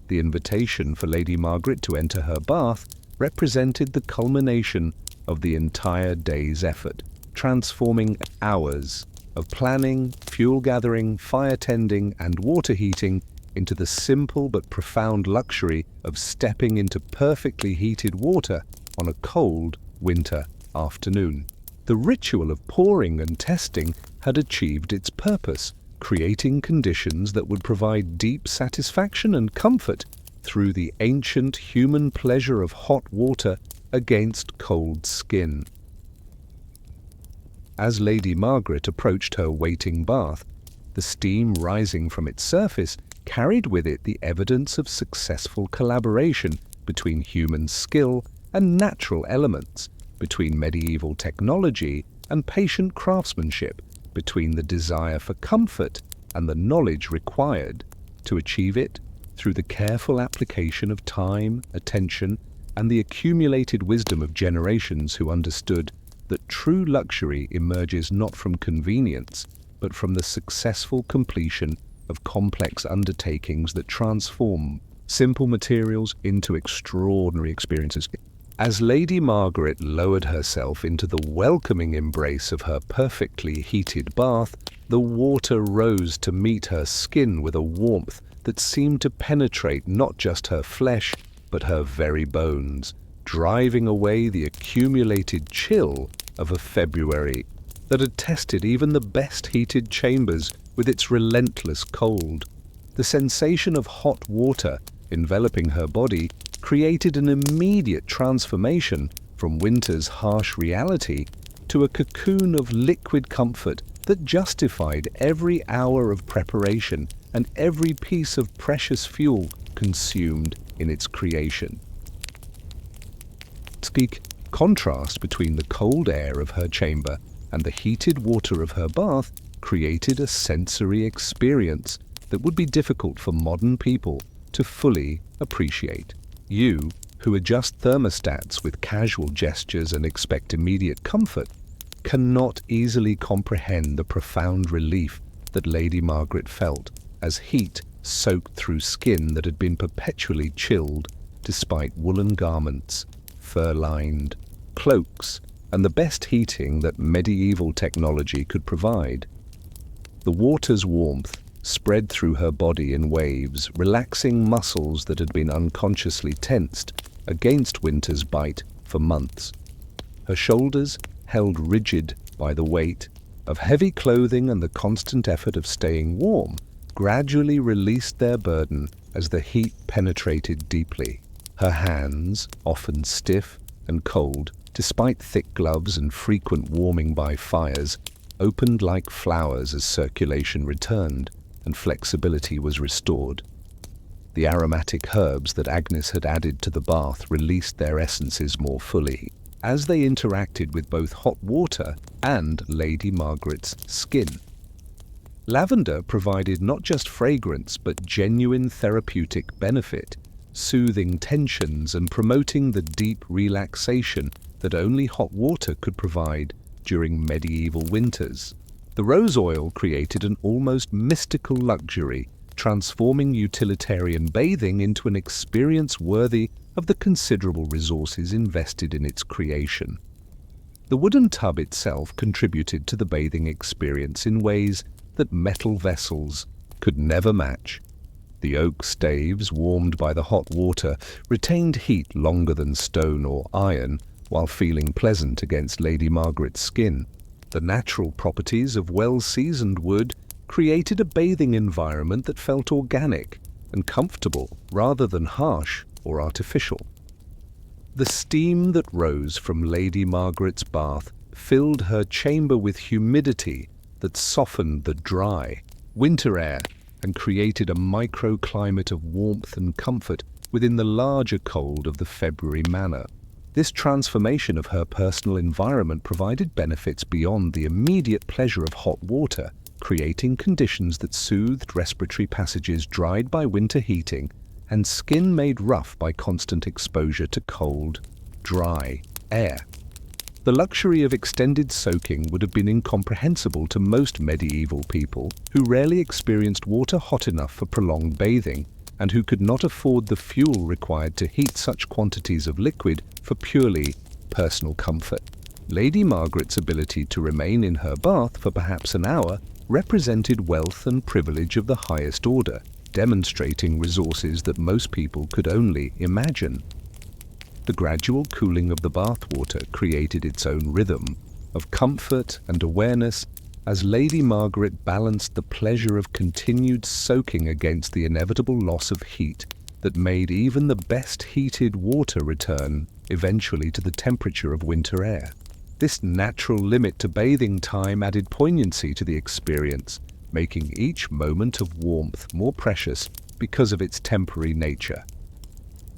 The invitation for Lady Margaret to enter her bath represented the culmination of the entire day's effort, transforming hours of planning, fuel gathering, fire tending, and water heating into the simple but profound luxury of stepping into perfectly heated water on a cold winter afternoon. The ritual of pouring and testing had achieved its purpose, creating conditions that would provide deep satisfaction and comfort through the ancient human pleasure of hot water against cold skin. As Lady Margaret approached her waiting bath, the steam rising from its surface carried with it the evidence of successful collaboration between human skill and natural elements, between medieval technology and patient craftsmanship, between the desire for comfort and the knowledge required to achieve it through the careful application of time, attention, and the accumulated wisdom of generations who understood that true luxury emerges not from convenience, but from the successful completion of complex undertakings that transform simple materials into extraordinary experiences. As Lady Margaret lowered herself into the welcoming embrace of her perfectly heated bath, the water rose to meet her skin with a warmth that seemed to penetrate not just her flesh, but her very bones, driving away the accumulated chill of a February that had tested even the best heated chambers with its relentless cold. The sensation of hot water enveloping her body created an immediate transformation from winter's harsh reality to a cocoon of liquid comfort that justified every hour of preparation and every piece of precious fuel consumed in its creation. Speak contrast between the cold air of her chamber and the heated water of her bath created a sensory experience that would be difficult for modern people to fully appreciate. You, who adjust thermostats with casual gestures and expect immediate comfort, cannot easily comprehend the profound relief that Lady Margaret felt as heat soaked through skin that had been perpetually chilled despite woolen garments, fur-lined cloaks, and the best heating that medieval technology could provide. The water's warmth spread through her body in waves, relaxing muscles that had been unconsciously tensed against winter's bite for months. Her shoulders, held rigid by the weight of heavy clothing and the constant effort of staying warm, gradually released their burden as the heat penetrated deeply. Her hands, often stiff and cold, despite thick gloves and frequent warming by fires, opened like flowers as circulation returned and flexibility was restored. The aromatic herbs that Agnes had added to the bath released their essences more fully as they interacted with both hot water and Lady Margaret's skin. Lavender provided not just fragrance but genuine therapeutic benefit, soothing tensions and promoting the deep relaxation that only hot water could provide during medieval winters. The rose oil created an almost mystical luxury, transforming utilitarian bathing into an experience worthy of the considerable resources invested in its creation. The wooden tub itself contributed to the bathing experience in ways that metal vessels could never match. The oak staves, warmed by the hot water, retained heat longer than stone or iron, while feeling pleasant against Lady Margaret's skin. The natural properties of well-seasoned wood created a bathing environment that felt organic and comfortable rather than harsh or artificial. The steam that rose from Lady Margaret's bath filled her chamber with humidity that softened the dry winter air and created a microclimate of warmth and comfort within the larger cold of the February manor. This transformation of her personal environment provided benefits beyond the immediate pleasure of hot water, creating conditions that soothed respiratory passages dried by winter heating and skin made rough by constant exposure to cold, dry air. The luxury of extended soaking would have been incomprehensible to most medieval people who rarely experienced water hot enough for prolonged bathing and who could not afford the fuel required to heat such quantities of liquid for purely personal comfort. Lady Margaret's ability to remain in her bath for perhaps an hour represented wealth and privilege of the highest order, demonstrating resources that most people could only imagine. The gradual cooling of the bathwater created its own rhythm of comfort and awareness as Lady Margaret balanced the pleasure of continued soaking against the inevitable loss of heat that made even the best heated water return eventually to the temperature of winter air. This natural limit to bathing time added poignancy to the experience, making each moment of warmth more precious because of its temporary nature.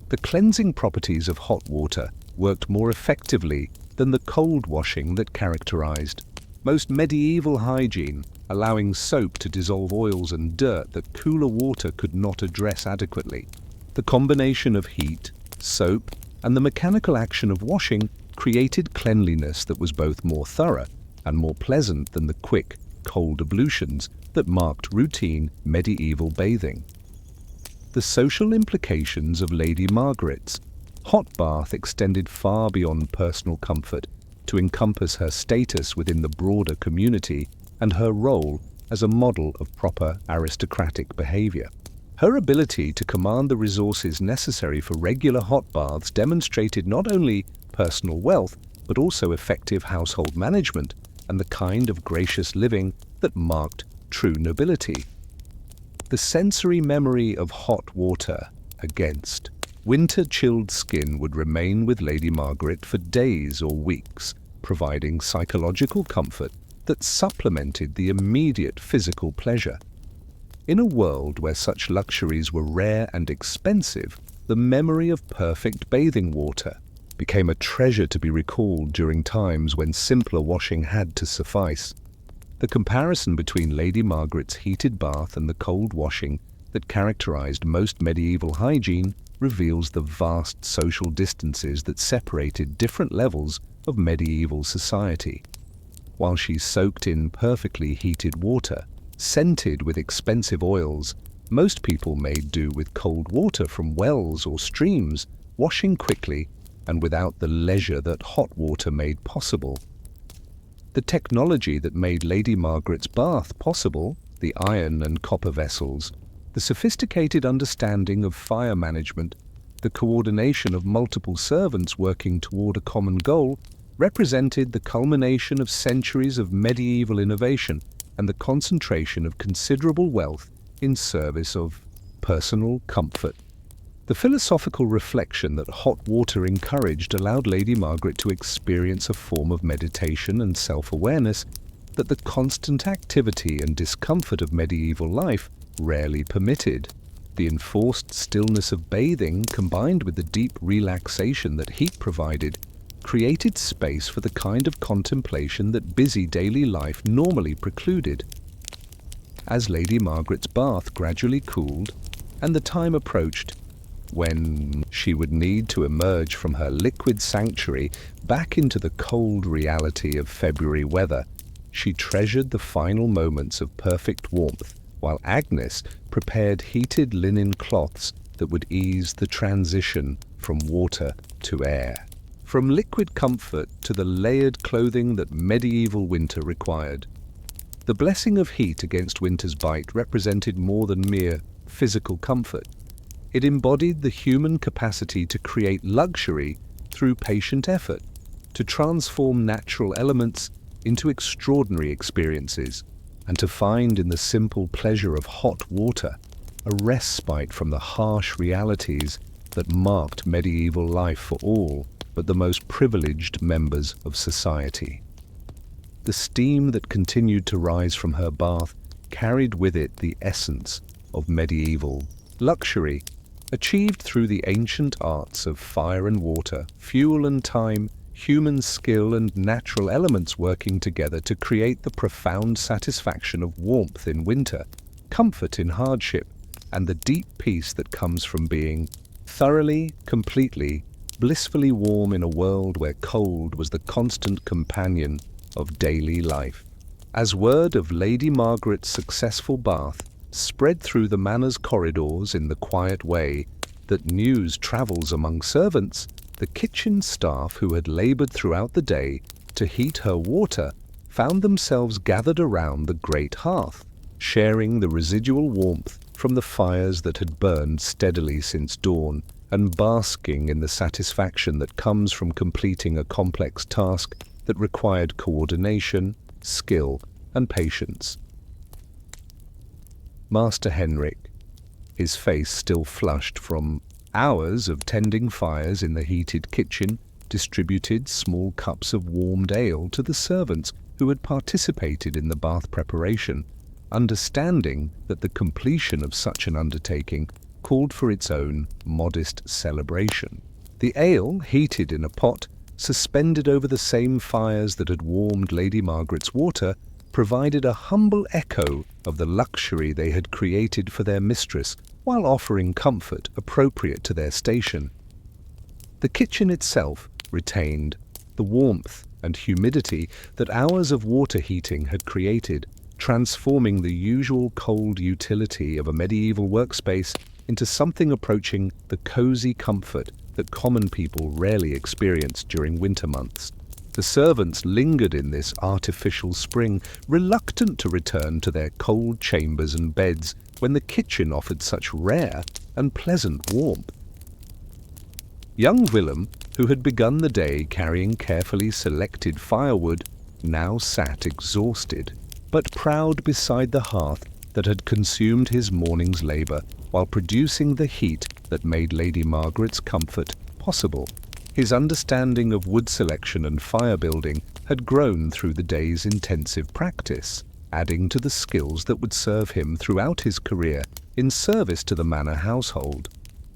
The cleansing properties of hot water worked more effectively than the cold washing that characterized most medieval hygiene, allowing soap to dissolve oils and dirt that cooler water could not address adequately. The combination of heat, soap, and the mechanical action of washing created cleanliness that was both more thorough and more pleasant than the quick, cold ablutions that marked routine medieval bathing. The social implications of Lady Margaret's hot bath extended far beyond personal comfort to encompass her status within the broader community and her role as a model of proper aristocratic behavior. Her ability to command the resources necessary for regular hot baths demonstrated not only personal wealth, but also effective household management and the kind of gracious living that marked true nobility. The sensory memory of hot water against winter-chilled skin would remain with Lady Margaret for days or weeks, providing psychological comfort that supplemented the immediate physical pleasure. In a world where such luxuries were rare and expensive, the memory of perfect bathing water became a treasure to be recalled during times when simpler washing had to suffice. The comparison between Lady Margaret's heated bath and the cold washing that characterized most medieval hygiene reveals the vast social distances that separated different levels of medieval society. While she soaked in perfectly heated water, scented with expensive oils, most people made do with cold water from wells or streams, washing quickly and without the leisure that hot water made possible. The technology that made Lady Margaret's bath possible, the iron and copper vessels, the sophisticated understanding of fire management, the coordination of multiple servants working toward a common goal, represented the culmination of centuries of medieval innovation and the concentration of considerable wealth in service of personal comfort. The philosophical reflection that hot water encouraged allowed Lady Margaret to experience a form of meditation and self-awareness that the constant activity and discomfort of medieval life rarely permitted. The enforced stillness of bathing, combined with the deep relaxation that heat provided, created space for the kind of contemplation that busy daily life normally precluded. As Lady Margaret's bath gradually cooled, and the time approached when she would need to emerge from her liquid sanctuary back into the cold reality of February weather, she treasured the final moments of perfect warmth, while Agnes prepared heated linen cloths that would ease the transition from water to air, from liquid comfort to the layered clothing that medieval winter required. The blessing of heat against winter's bite represented more than mere physical comfort. It embodied the human capacity to create luxury through patient effort, to transform natural elements into extraordinary experiences, and to find in the simple pleasure of hot water a respite from the harsh realities that marked medieval life for all but the most privileged members of society. The steam that continued to rise from her bath carried with it the essence of medieval luxury, achieved through the ancient arts of fire and water, fuel and time, human skill and natural elements working together to create the profound satisfaction of warmth in winter, comfort in hardship, and the deep peace that comes from being thoroughly, completely, blissfully warm in a world where cold was the constant companion of daily life. As word of Lady Margaret's successful bath spread through the manor's corridors in the quiet way that news travels among servants, the kitchen staff who had labored throughout the day to heat her water found themselves gathered around the great hearth, sharing the residual warmth from the fires that had burned steadily since dawn, and basking in the satisfaction that comes from completing a complex task that required coordination, skill, and patience. Master Henrik, his face still flushed from hours of tending fires in the heated kitchen, distributed small cups of warmed ale to the servants who had participated in the bath preparation, understanding that the completion of such an undertaking called for its own modest celebration. The ale, heated in a pot, suspended over the same fires that had warmed Lady Margaret's water, provided a humble echo of the luxury they had created for their mistress, while offering comfort appropriate to their station. The kitchen itself retained the warmth and humidity that hours of water heating had created, transforming the usual cold utility of a medieval workspace into something approaching the cozy comfort that common people rarely experienced during winter months. The servants lingered in this artificial spring, reluctant to return to their cold chambers and beds when the kitchen offered such rare and pleasant warmth. Young Willem, who had begun the day carrying carefully selected firewood, now sat exhausted, but proud beside the hearth that had consumed his morning's labor while producing the heat that made Lady Margaret's comfort possible. His understanding of wood selection and fire building had grown through the day's intensive practice, adding to the skills that would serve him throughout his career in service to the manor household.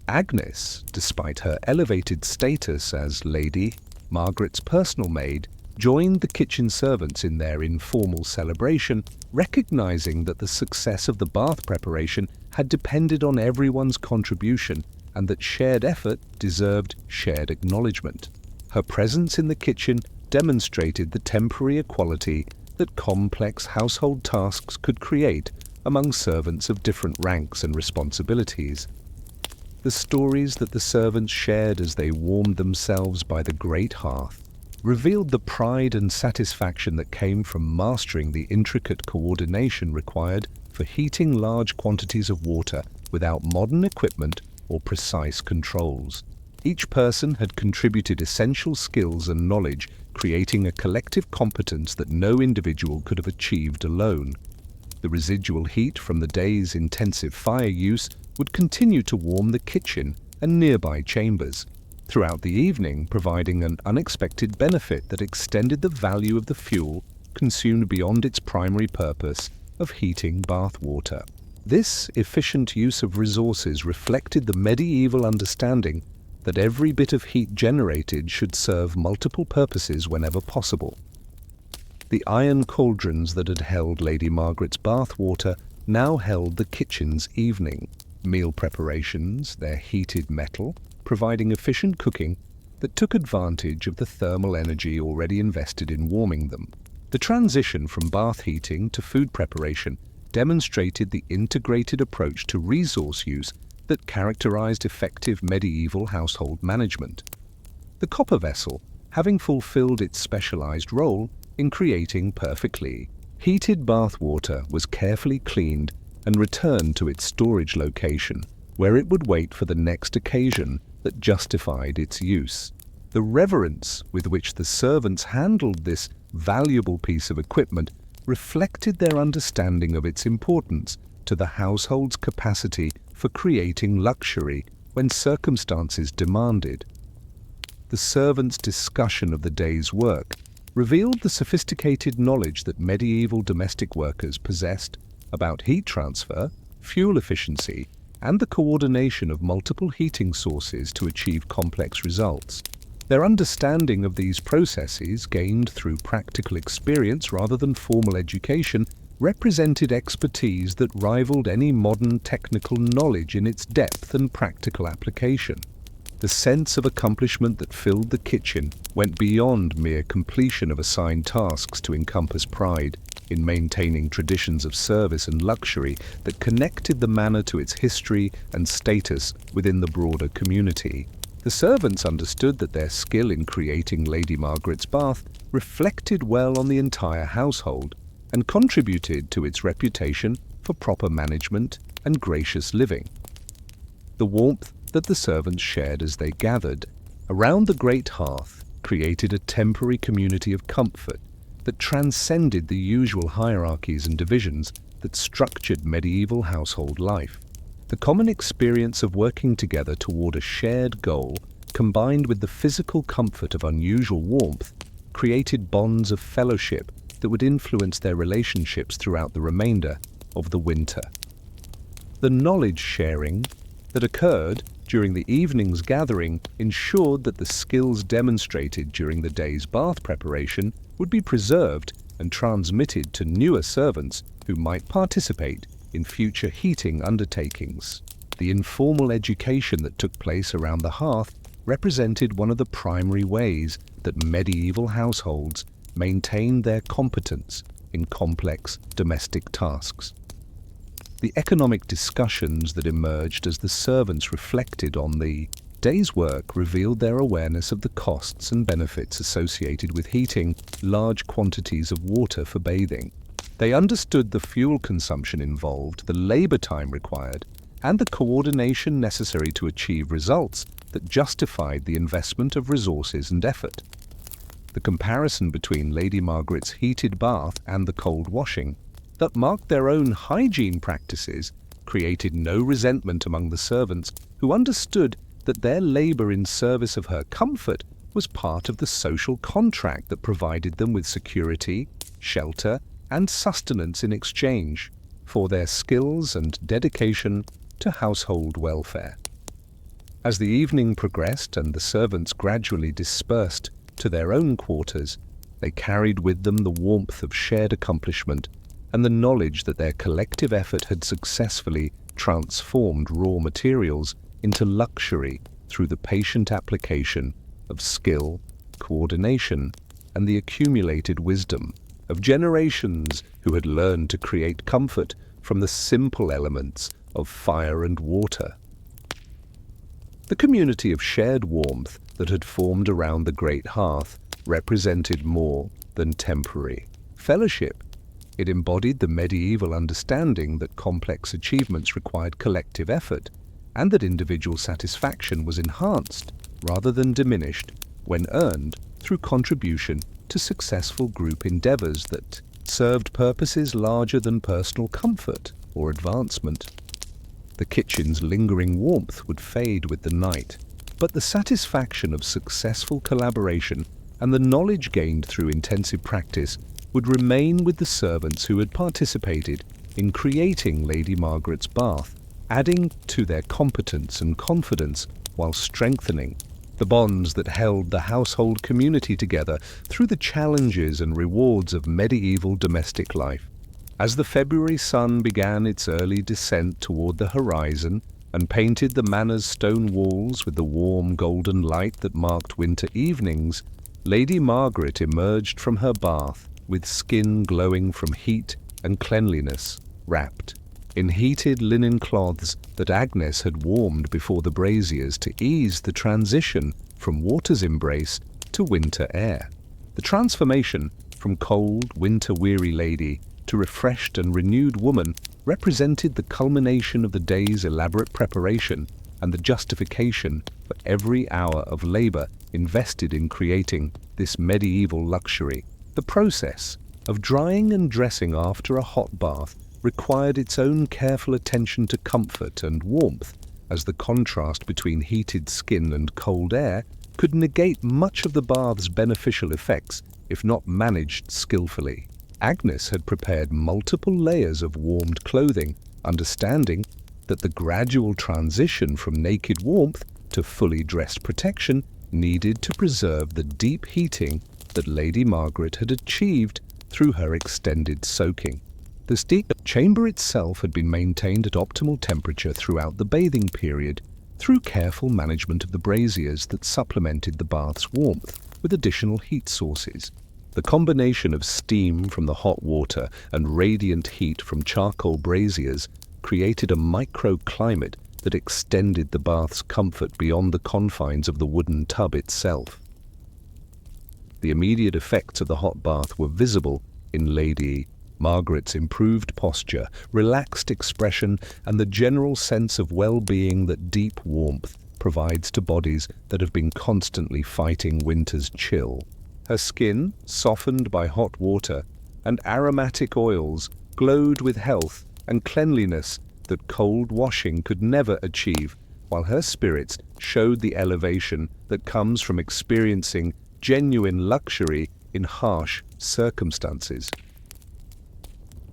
Agnes, despite her elevated status as Lady Margaret's personal maid, joined the kitchen servants in their informal celebration, recognizing that the success of the bath preparation had depended on everyone's contribution and that shared effort deserved shared acknowledgement. Her presence in the kitchen demonstrated the temporary equality that complex household tasks could create among servants of different ranks and responsibilities. The stories that the servants shared as they warmed themselves by the great hearth revealed the pride and satisfaction that came from mastering the intricate coordination required for heating large quantities of water without modern equipment or precise controls. Each person had contributed essential skills and knowledge, creating a collective competence that no individual could have achieved alone. The residual heat from the day's intensive fire use would continue to warm the kitchen and nearby chambers throughout the evening, providing an unexpected benefit that extended the value of the fuel consumed beyond its primary purpose of heating bath water. This efficient use of resources reflected the medieval understanding that every bit of heat generated should serve multiple purposes whenever possible. The iron cauldrons that had held Lady Margaret's bath water now held the kitchen's evening meal preparations, their heated metal, providing efficient cooking that took advantage of the thermal energy already invested in warming them. The transition from bath heating to food preparation demonstrated the integrated approach to resource use that characterized effective medieval household management. The copper vessel, having fulfilled its specialized role in creating perfectly heated bath water, was carefully cleaned and returned to its storage location, where it would wait for the next occasion that justified its use. The reverence with which the servants handled this valuable piece of equipment reflected their understanding of its importance to the household's capacity for creating luxury when circumstances demanded. The servants' discussion of the day's work revealed the sophisticated knowledge that medieval domestic workers possessed about heat transfer, fuel efficiency, and the coordination of multiple heating sources to achieve complex results. Their understanding of these processes, gained through practical experience rather than formal education, represented expertise that rivaled any modern technical knowledge in its depth and practical application. The sense of accomplishment that filled the kitchen went beyond mere completion of assigned tasks to encompass pride in maintaining traditions of service and luxury that connected the manor to its history and status within the broader community. The servants understood that their skill in creating Lady Margaret's bath reflected well on the entire household and contributed to its reputation for proper management and gracious living. The warmth that the servants shared as they gathered around the great hearth created a temporary community of comfort that transcended the usual hierarchies and divisions that structured medieval household life. The common experience of working together toward a shared goal, combined with the physical comfort of unusual warmth, created bonds of fellowship that would influence their relationships throughout the remainder of the winter. The knowledge sharing that occurred during the evening's gathering ensured that the skills demonstrated during the day's bath preparation would be preserved and transmitted to newer servants who might participate in future heating undertakings. The informal education that took place around the hearth represented one of the primary ways that medieval households maintained their competence in complex domestic tasks. The economic discussions that emerged as the servants reflected on the day's work revealed their awareness of the costs and benefits associated with heating large quantities of water for bathing. They understood the fuel consumption involved, the labor time required, and the coordination necessary to achieve results that justified the investment of resources and effort. The comparison between Lady Margaret's heated bath and the cold washing that marked their own hygiene practices created no resentment among the servants, who understood that their labor in service of her comfort was part of the social contract that provided them with security, shelter, and sustenance in exchange for their skills and dedication to household welfare. As the evening progressed and the servants gradually dispersed to their own quarters, they carried with them the warmth of shared accomplishment and the knowledge that their collective effort had successfully transformed raw materials into luxury through the patient application of skill, coordination, and the accumulated wisdom of generations who had learned to create comfort from the simple elements of fire and water. The community of shared warmth that had formed around the great hearth represented more than temporary fellowship. It embodied the medieval understanding that complex achievements required collective effort, and that individual satisfaction was enhanced rather than diminished when earned through contribution to successful group endeavors that served purposes larger than personal comfort or advancement. The kitchen's lingering warmth would fade with the night, but the satisfaction of successful collaboration and the knowledge gained through intensive practice would remain with the servants who had participated in creating Lady Margaret's bath, adding to their competence and confidence while strengthening the bonds that held the household community together through the challenges and rewards of medieval domestic life. As the February sun began its early descent toward the horizon and painted the manor's stone walls with the warm golden light that marked winter evenings, Lady Margaret emerged from her bath with skin glowing from heat and cleanliness, wrapped in heated linen cloths that Agnes had warmed before the braziers to ease the transition from water's embrace to winter air. The transformation from cold, winter-weary lady to refreshed and renewed woman represented the culmination of the day's elaborate preparation and the justification for every hour of labor invested in creating this medieval luxury. The process of drying and dressing after a hot bath required its own careful attention to comfort and warmth, as the contrast between heated skin and cold air could negate much of the bath's beneficial effects if not managed skillfully. Agnes had prepared multiple layers of warmed clothing, understanding that the gradual transition from naked warmth to fully dressed protection needed to preserve the deep heating that Lady Margaret had achieved through her extended soaking. The steam chamber itself had been maintained at optimal temperature throughout the bathing period through careful management of the braziers that supplemented the bath's warmth with additional heat sources. The combination of steam from the hot water and radiant heat from charcoal braziers created a microclimate that extended the bath's comfort beyond the confines of the wooden tub itself. The immediate effects of the hot bath were visible in Lady Margaret's improved posture, relaxed expression, and the general sense of well-being that deep warmth provides to bodies that have been constantly fighting winter's chill. Her skin, softened by hot water and aromatic oils, glowed with health and cleanliness that cold washing could never achieve, while her spirits showed the elevation that comes from experiencing genuine luxury in harsh circumstances.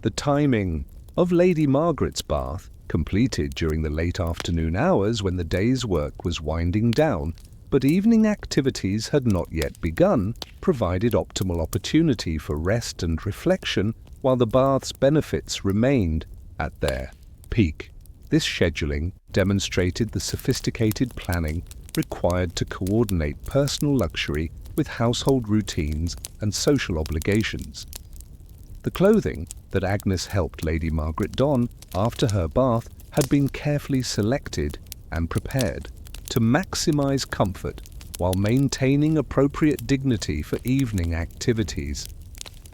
The timing of Lady Margaret's bath, completed during the late afternoon hours when the day's work was winding down, but evening activities had not yet begun, provided optimal opportunity for rest and reflection while the bath's benefits remained at their peak. This scheduling demonstrated the sophisticated planning required to coordinate personal luxury with household routines and social obligations. The clothing that Agnes helped Lady Margaret don after her bath had been carefully selected and prepared to maximize comfort while maintaining appropriate dignity for evening activities.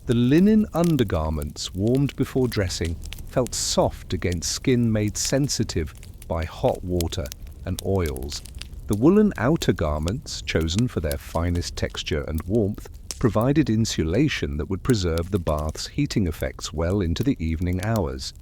The linen undergarments warmed before dressing felt soft against skin made sensitive by hot water and oils. The woolen outer garments, chosen for their finest texture and warmth, provided insulation that would preserve the bath's heating effects well into the evening hours.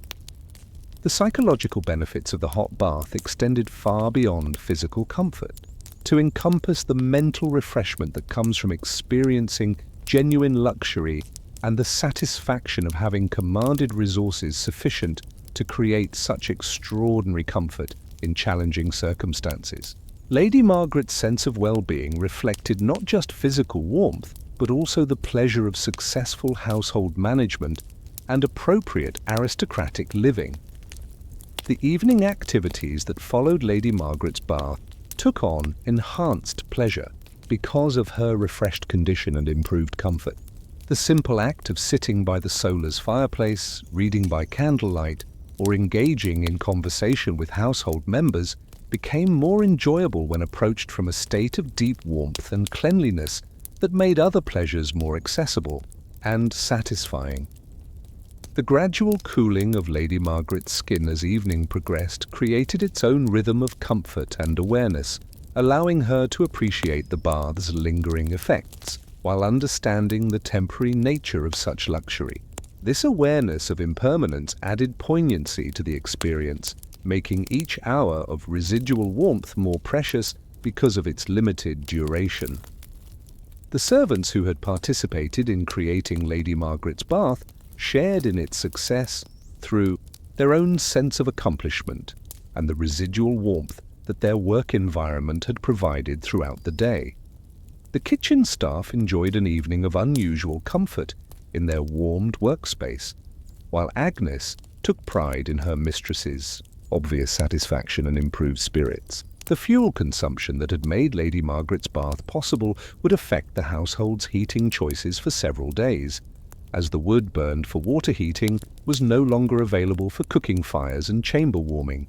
The psychological benefits of the hot bath extended far beyond physical comfort, to encompass the mental refreshment that comes from experiencing genuine luxury and the satisfaction of having commanded resources sufficient to create such extraordinary comfort in challenging circumstances. Lady Margaret's sense of well-being reflected not just physical warmth, but also the pleasure of successful household management and appropriate aristocratic living. The evening activities that followed Lady Margaret's bath took on enhanced pleasure because of her refreshed condition and improved comfort. The simple act of sitting by the Solars' fireplace, reading by candlelight, or engaging in conversation with household members became more enjoyable when approached from a state of deep warmth and cleanliness that made other pleasures more accessible and satisfying. The gradual cooling of Lady Margaret's skin as evening progressed created its own rhythm of comfort and awareness, allowing her to appreciate the bath's lingering effects while understanding the temporary nature of such luxury. This awareness of impermanence added poignancy to the experience, making each hour of residual warmth more precious because of its limited duration. The servants who had participated in creating Lady Margaret's bath shared in its success through their own sense of accomplishment and the residual warmth that their work environment had provided throughout the day. The kitchen staff enjoyed an evening of unusual comfort in their warmed workspace, while Agnes took pride in her mistress's obvious satisfaction and improved spirits. The fuel consumption that had made Lady Margaret's bath possible would affect the household's heating choices for several days, as the wood burned for water heating was no longer available for cooking fires and chamber warming.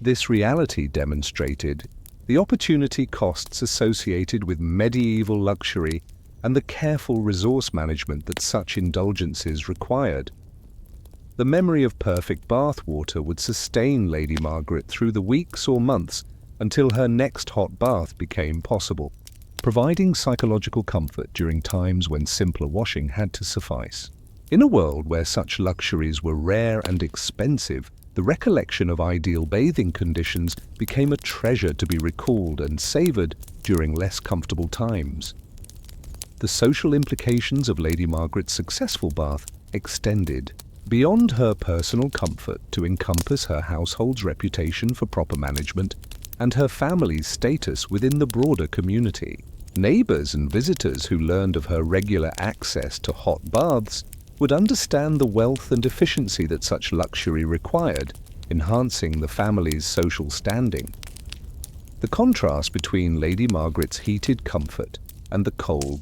This reality demonstrated the opportunity costs associated with medieval luxury and the careful resource management that such indulgences required. The memory of perfect bath water would sustain Lady Margaret through the weeks or months until her next hot bath became possible, providing psychological comfort during times when simpler washing had to suffice. In a world where such luxuries were rare and expensive, the recollection of ideal bathing conditions became a treasure to be recalled and savored during less comfortable times. The social implications of Lady Margaret's successful bath extended beyond her personal comfort to encompass her household's reputation for proper management and her family's status within the broader community. Neighbors and visitors who learned of her regular access to hot baths would understand the wealth and efficiency that such luxury required, enhancing the family's social standing. The contrast between Lady Margaret's heated comfort and the cold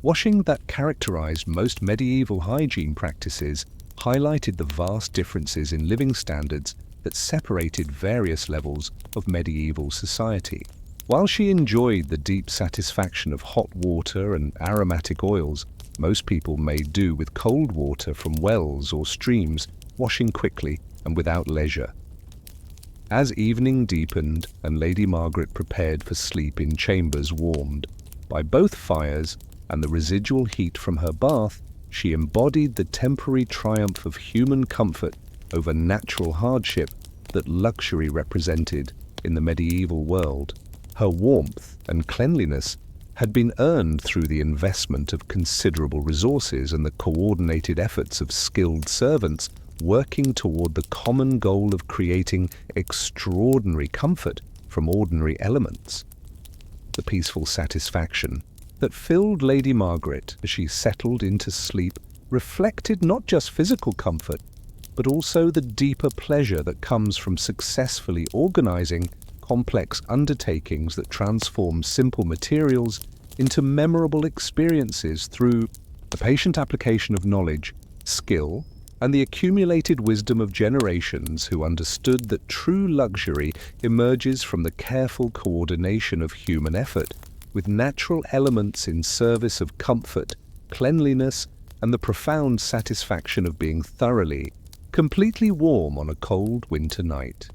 washing that characterized most medieval hygiene practices highlighted the vast differences in living standards that separated various levels of medieval society. While she enjoyed the deep satisfaction of hot water and aromatic oils, most people made do with cold water from wells or streams, washing quickly and without leisure. As evening deepened and Lady Margaret prepared for sleep in chambers warmed by both fires and the residual heat from her bath, she embodied the temporary triumph of human comfort over natural hardship that luxury represented in the medieval world. Her warmth and cleanliness had been earned through the investment of considerable resources and the coordinated efforts of skilled servants working toward the common goal of creating extraordinary comfort from ordinary elements. The peaceful satisfaction that filled Lady Margaret as she settled into sleep reflected not just physical comfort, but also the deeper pleasure that comes from successfully organizing complex undertakings that transform simple materials into memorable experiences through the patient application of knowledge, skill, and the accumulated wisdom of generations who understood that true luxury emerges from the careful coordination of human effort with natural elements in service of comfort, cleanliness, and the profound satisfaction of being thoroughly, completely warm on a cold winter night.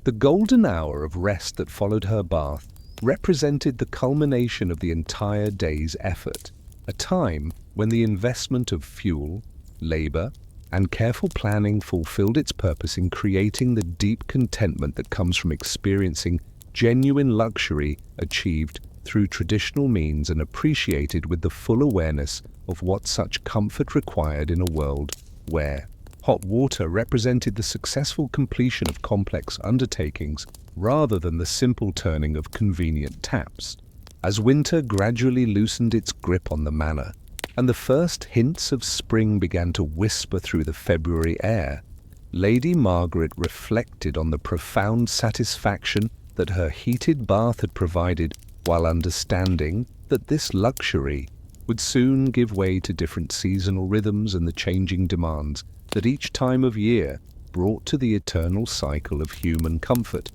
The golden hour of rest that followed her bath represented the culmination of the entire day's effort, a time when the investment of fuel, labor, and careful planning fulfilled its purpose in creating the deep contentment that comes from experiencing genuine luxury achieved through traditional means and appreciated with the full awareness of what such comfort required in a world where hot water represented the successful completion of complex undertakings rather than the simple turning of convenient taps. As winter gradually loosened its grip on the manor, and the first hints of spring began to whisper through the February air, Lady Margaret reflected on the profound satisfaction that her heated bath had provided, while understanding that this luxury would soon give way to different seasonal rhythms and the changing demands that each time of year brought to the eternal cycle of human comfort.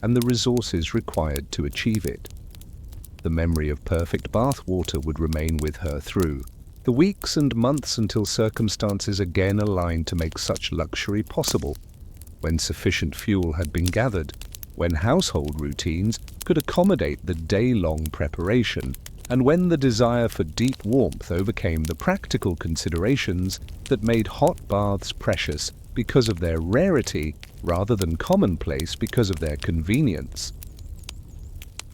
and the resources required to achieve it. The memory of perfect bath water would remain with her through the weeks and months until circumstances again aligned to make such luxury possible, when sufficient fuel had been gathered, when household routines could accommodate the day-long preparation, and when the desire for deep warmth overcame the practical considerations that made hot baths precious because of their rarity rather than commonplace because of their convenience.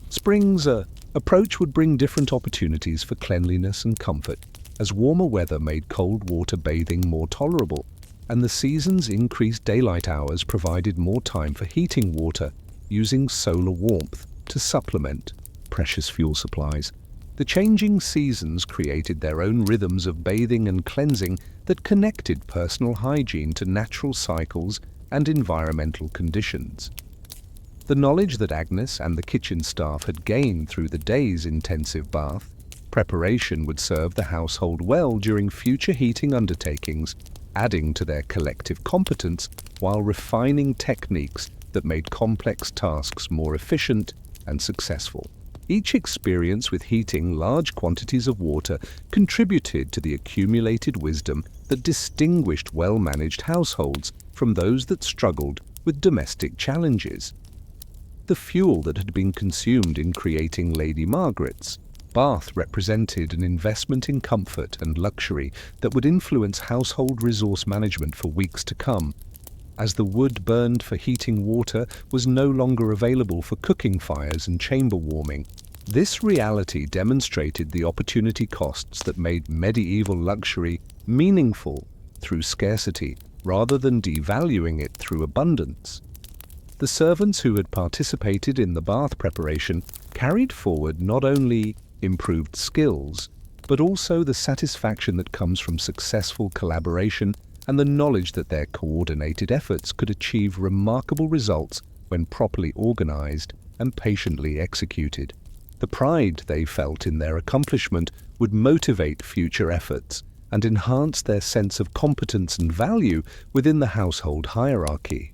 Spring's approach would bring different opportunities for cleanliness and comfort, as warmer weather made cold water bathing more tolerable, and the season's increased daylight hours provided more time for heating water using solar warmth to supplement precious fuel supplies. The changing seasons created their own rhythms of bathing and cleansing that connected personal hygiene to natural cycles and environmental conditions. The knowledge that Agnes and the kitchen staff had gained through the day's intensive bath preparation would serve the household well during future heating undertakings, adding to their collective competence while refining techniques that made complex tasks more efficient and successful. Each experience with heating large quantities of water contributed to the accumulated wisdom that distinguished well-managed households from those that struggled with domestic challenges. The fuel that had been consumed in creating Lady Margaret's bath represented an investment in comfort and luxury that would influence household resource management for weeks to come, as the wood burned for heating water was no longer available for cooking fires and chamber warming. This reality demonstrated the opportunity costs that made medieval luxury meaningful through scarcity rather than devaluing it through abundance. The servants who had participated in the bath preparation carried forward not only improved skills, but also the satisfaction that comes from successful collaboration and the knowledge that their coordinated efforts could achieve remarkable results when properly organized and patiently executed. The pride they felt in their accomplishment would motivate future efforts and enhance their sense of competence and value within the household hierarchy.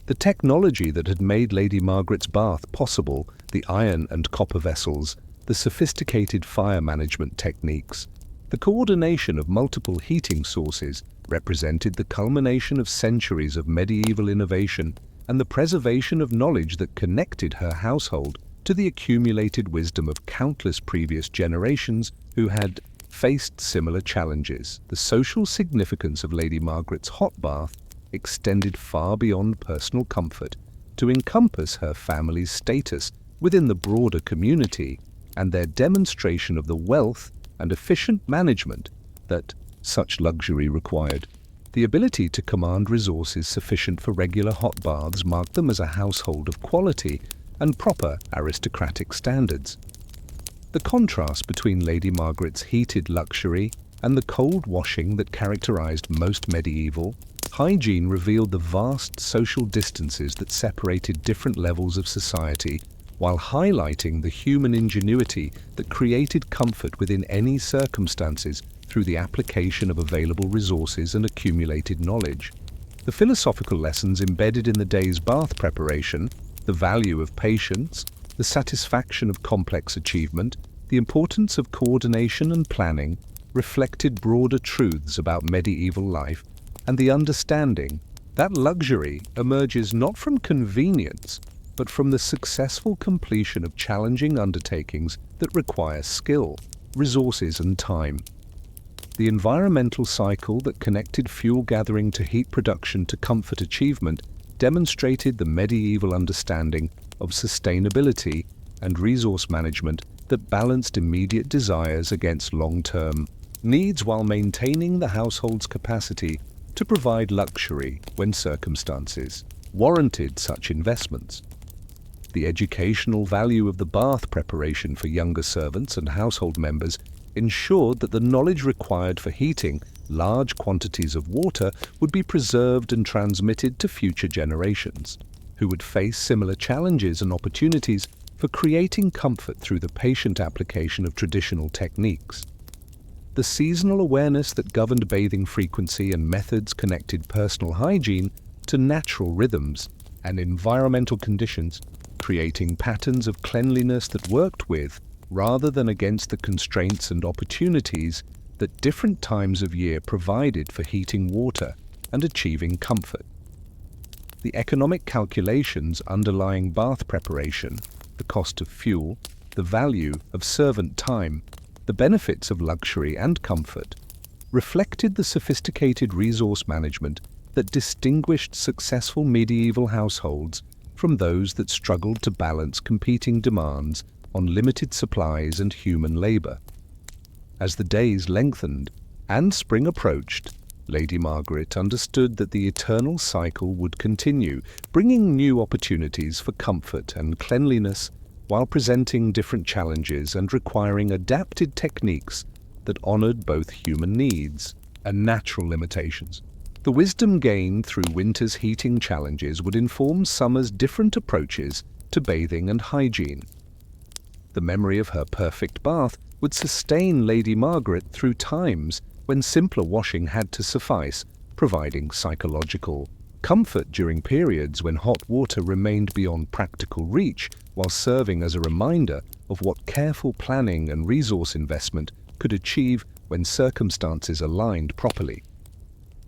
The technology that had made Lady Margaret's bath possible, the iron and copper vessels, the sophisticated fire management techniques, the coordination of multiple heating sources represented the culmination of centuries of medieval innovation and the preservation of knowledge that connected her household to the accumulated wisdom of countless previous generations who had faced similar challenges. The social significance of Lady Margaret's hot bath extended far beyond personal comfort to encompass her family's status within the broader community and their demonstration of the wealth and efficient management that such luxury required. The ability to command resources sufficient for regular hot baths marked them as a household of quality and proper aristocratic standards. The contrast between Lady Margaret's heated luxury and the cold washing that characterized most medieval hygiene revealed the vast social distances that separated different levels of society, while highlighting the human ingenuity that created comfort within any circumstances through the application of available resources and accumulated knowledge. The philosophical lessons embedded in the day's bath preparation, the value of patience, the satisfaction of complex achievement, the importance of coordination and planning, reflected broader truths about medieval life and the understanding that luxury emerges not from convenience, but from the successful completion of challenging undertakings that require skill, resources, and time. The environmental cycle that connected fuel gathering to heat production to comfort achievement demonstrated the medieval understanding of sustainability and resource management that balanced immediate desires against long-term needs while maintaining the household's capacity to provide luxury when circumstances warranted such investments. The educational value of the bath preparation for younger servants and household members ensured that the knowledge required for heating large quantities of water would be preserved and transmitted to future generations, who would face similar challenges and opportunities for creating comfort through the patient application of traditional techniques. The seasonal awareness that governed bathing frequency and methods connected personal hygiene to natural rhythms, and environmental conditions, creating patterns of cleanliness that worked with, rather than against, the constraints and opportunities that different times of year provided for heating water and achieving comfort. The economic calculations underlying bath preparation, the cost of fuel, the value of servant time, the benefits of luxury and comfort, reflected the sophisticated resource management that distinguished successful medieval households from those that struggled to balance competing demands on limited supplies and human labor. As the days lengthened and spring approached, Lady Margaret understood that the eternal cycle would continue, bringing new opportunities for comfort and cleanliness while presenting different challenges and requiring adapted techniques that honored both human needs and natural limitations. The wisdom gained through winter's heating challenges would inform summer's different approaches to bathing and hygiene. The memory of her perfect bath would sustain Lady Margaret through times when simpler washing had to suffice, providing psychological comfort during periods when hot water remained beyond practical reach, while serving as a reminder of what careful planning and resource investment could achieve when circumstances aligned properly.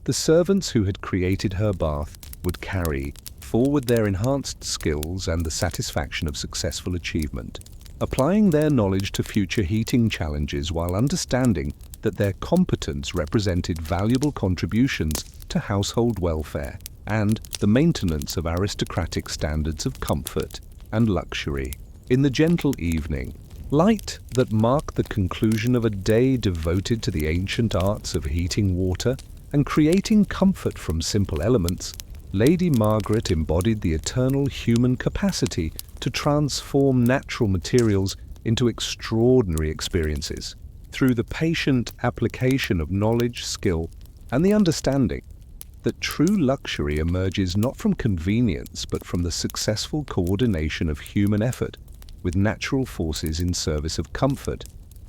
The servants who had created her bath would carry forward their enhanced skills and the satisfaction of successful achievement, applying their knowledge to future heating challenges while understanding that their competence represented valuable contributions to household welfare and the maintenance of aristocratic standards of comfort and luxury. In the gentle evening light that marked the conclusion of a day devoted to the ancient arts of heating water and creating comfort from simple elements, Lady Margaret embodied the eternal human capacity to transform natural materials into extraordinary experiences. Through the patient application of knowledge, skill, and the understanding that true luxury emerges not from convenience but from the successful coordination of human effort with natural forces in service of comfort,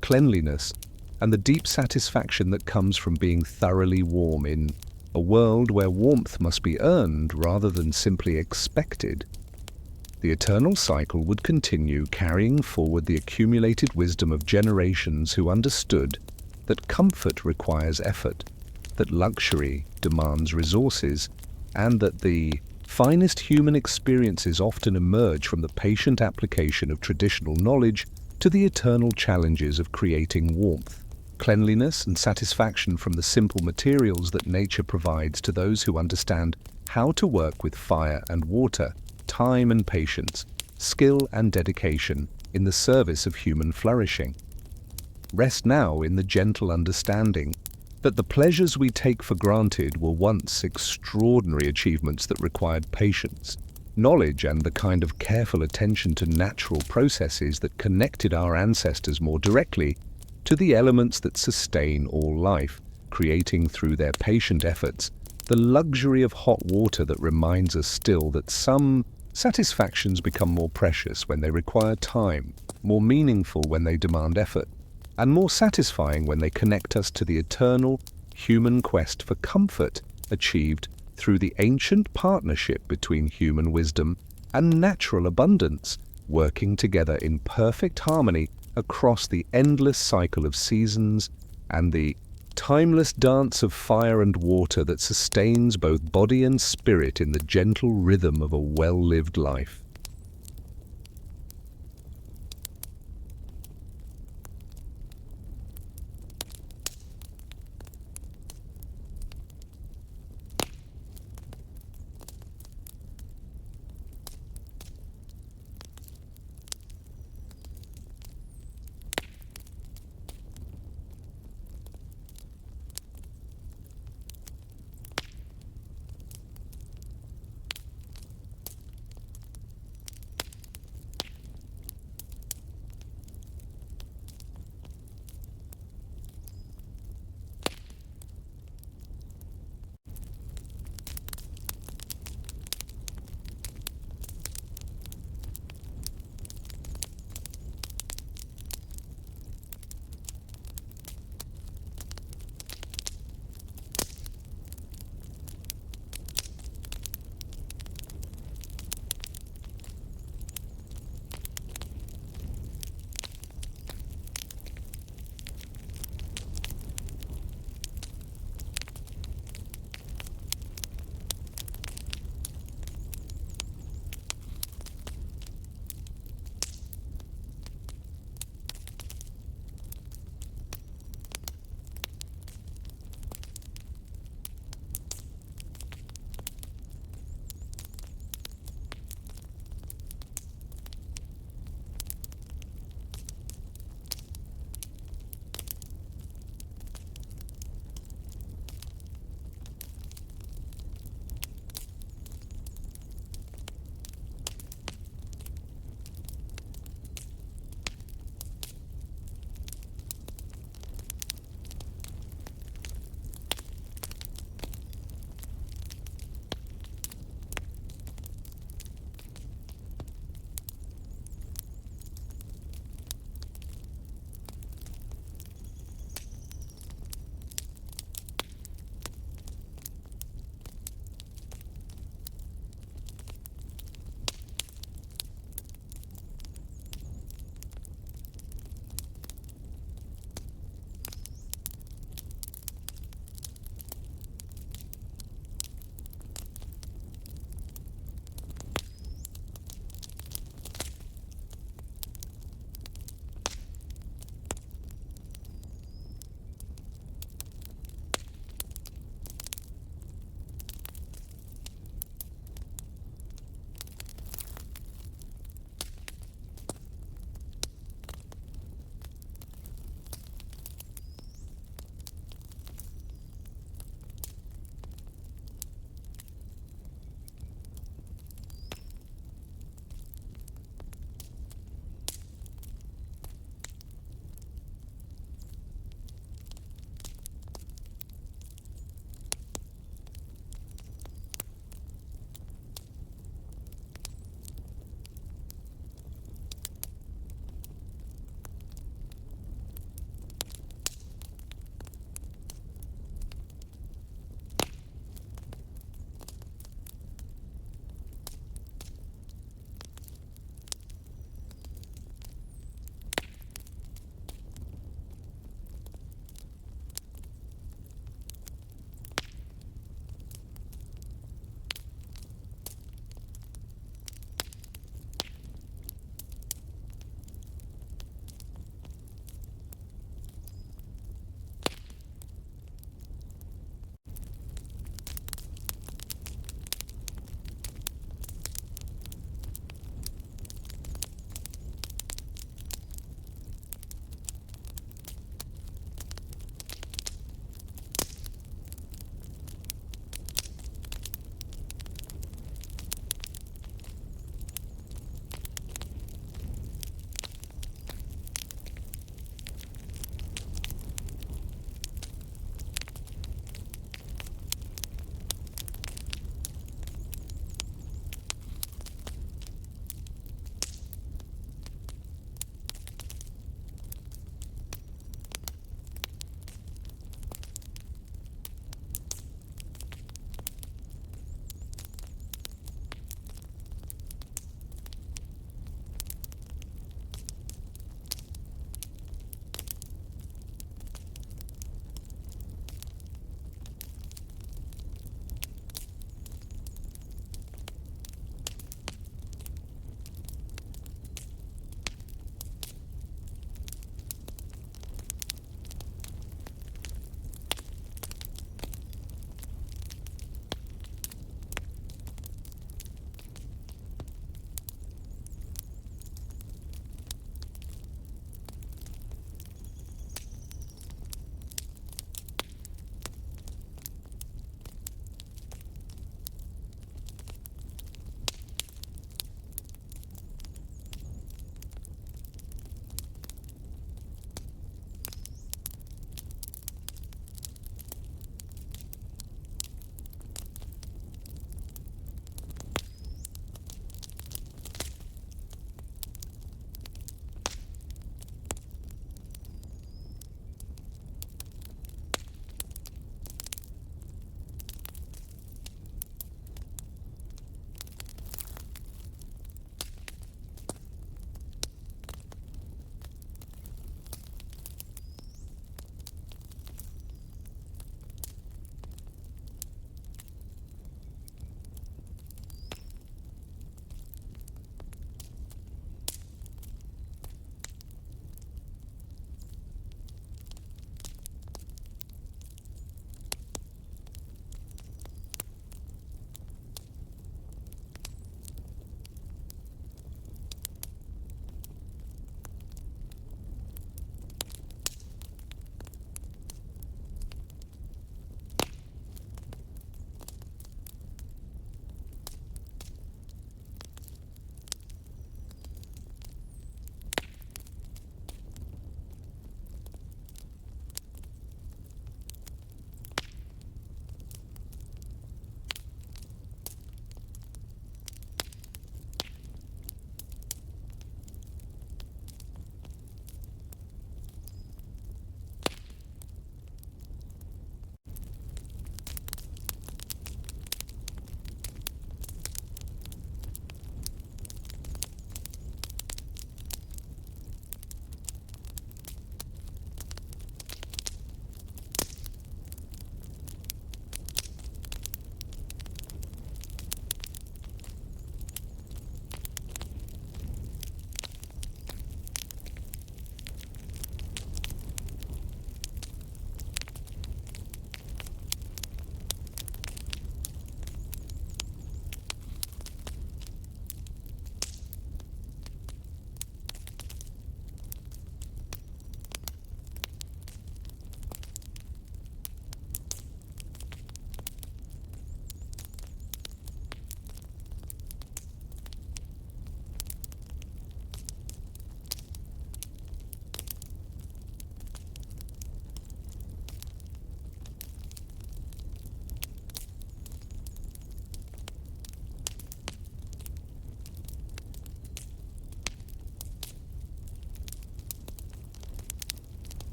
cleanliness, and the deep satisfaction that comes from being thoroughly warm in a world where warmth must be earned rather than simply expected. The eternal cycle would continue, carrying forward the accumulated wisdom of generations who understood that comfort requires effort, that luxury demands resources, and that the finest human experiences often emerge from the patient application of traditional knowledge to the eternal challenges of creating warmth, cleanliness, and satisfaction from the simple materials that nature provides to those who understand how to work with fire and water, time and patience, skill and dedication in the service of human flourishing. Rest now in the gentle understanding that the pleasures we take for granted were once extraordinary achievements that required patience, knowledge, and the kind of careful attention to natural processes that connected our ancestors more directly to the elements that sustain all life, creating through their patient efforts the luxury of hot water that reminds us still that some satisfactions become more precious when they require time, more meaningful when they demand effort, and more satisfying when they connect us to the eternal human quest for comfort achieved through the ancient partnership between human wisdom and natural abundance, working together in perfect harmony across the endless cycle of seasons and the timeless dance of fire and water that sustains both body and spirit in the gentle rhythm of a well-lived life.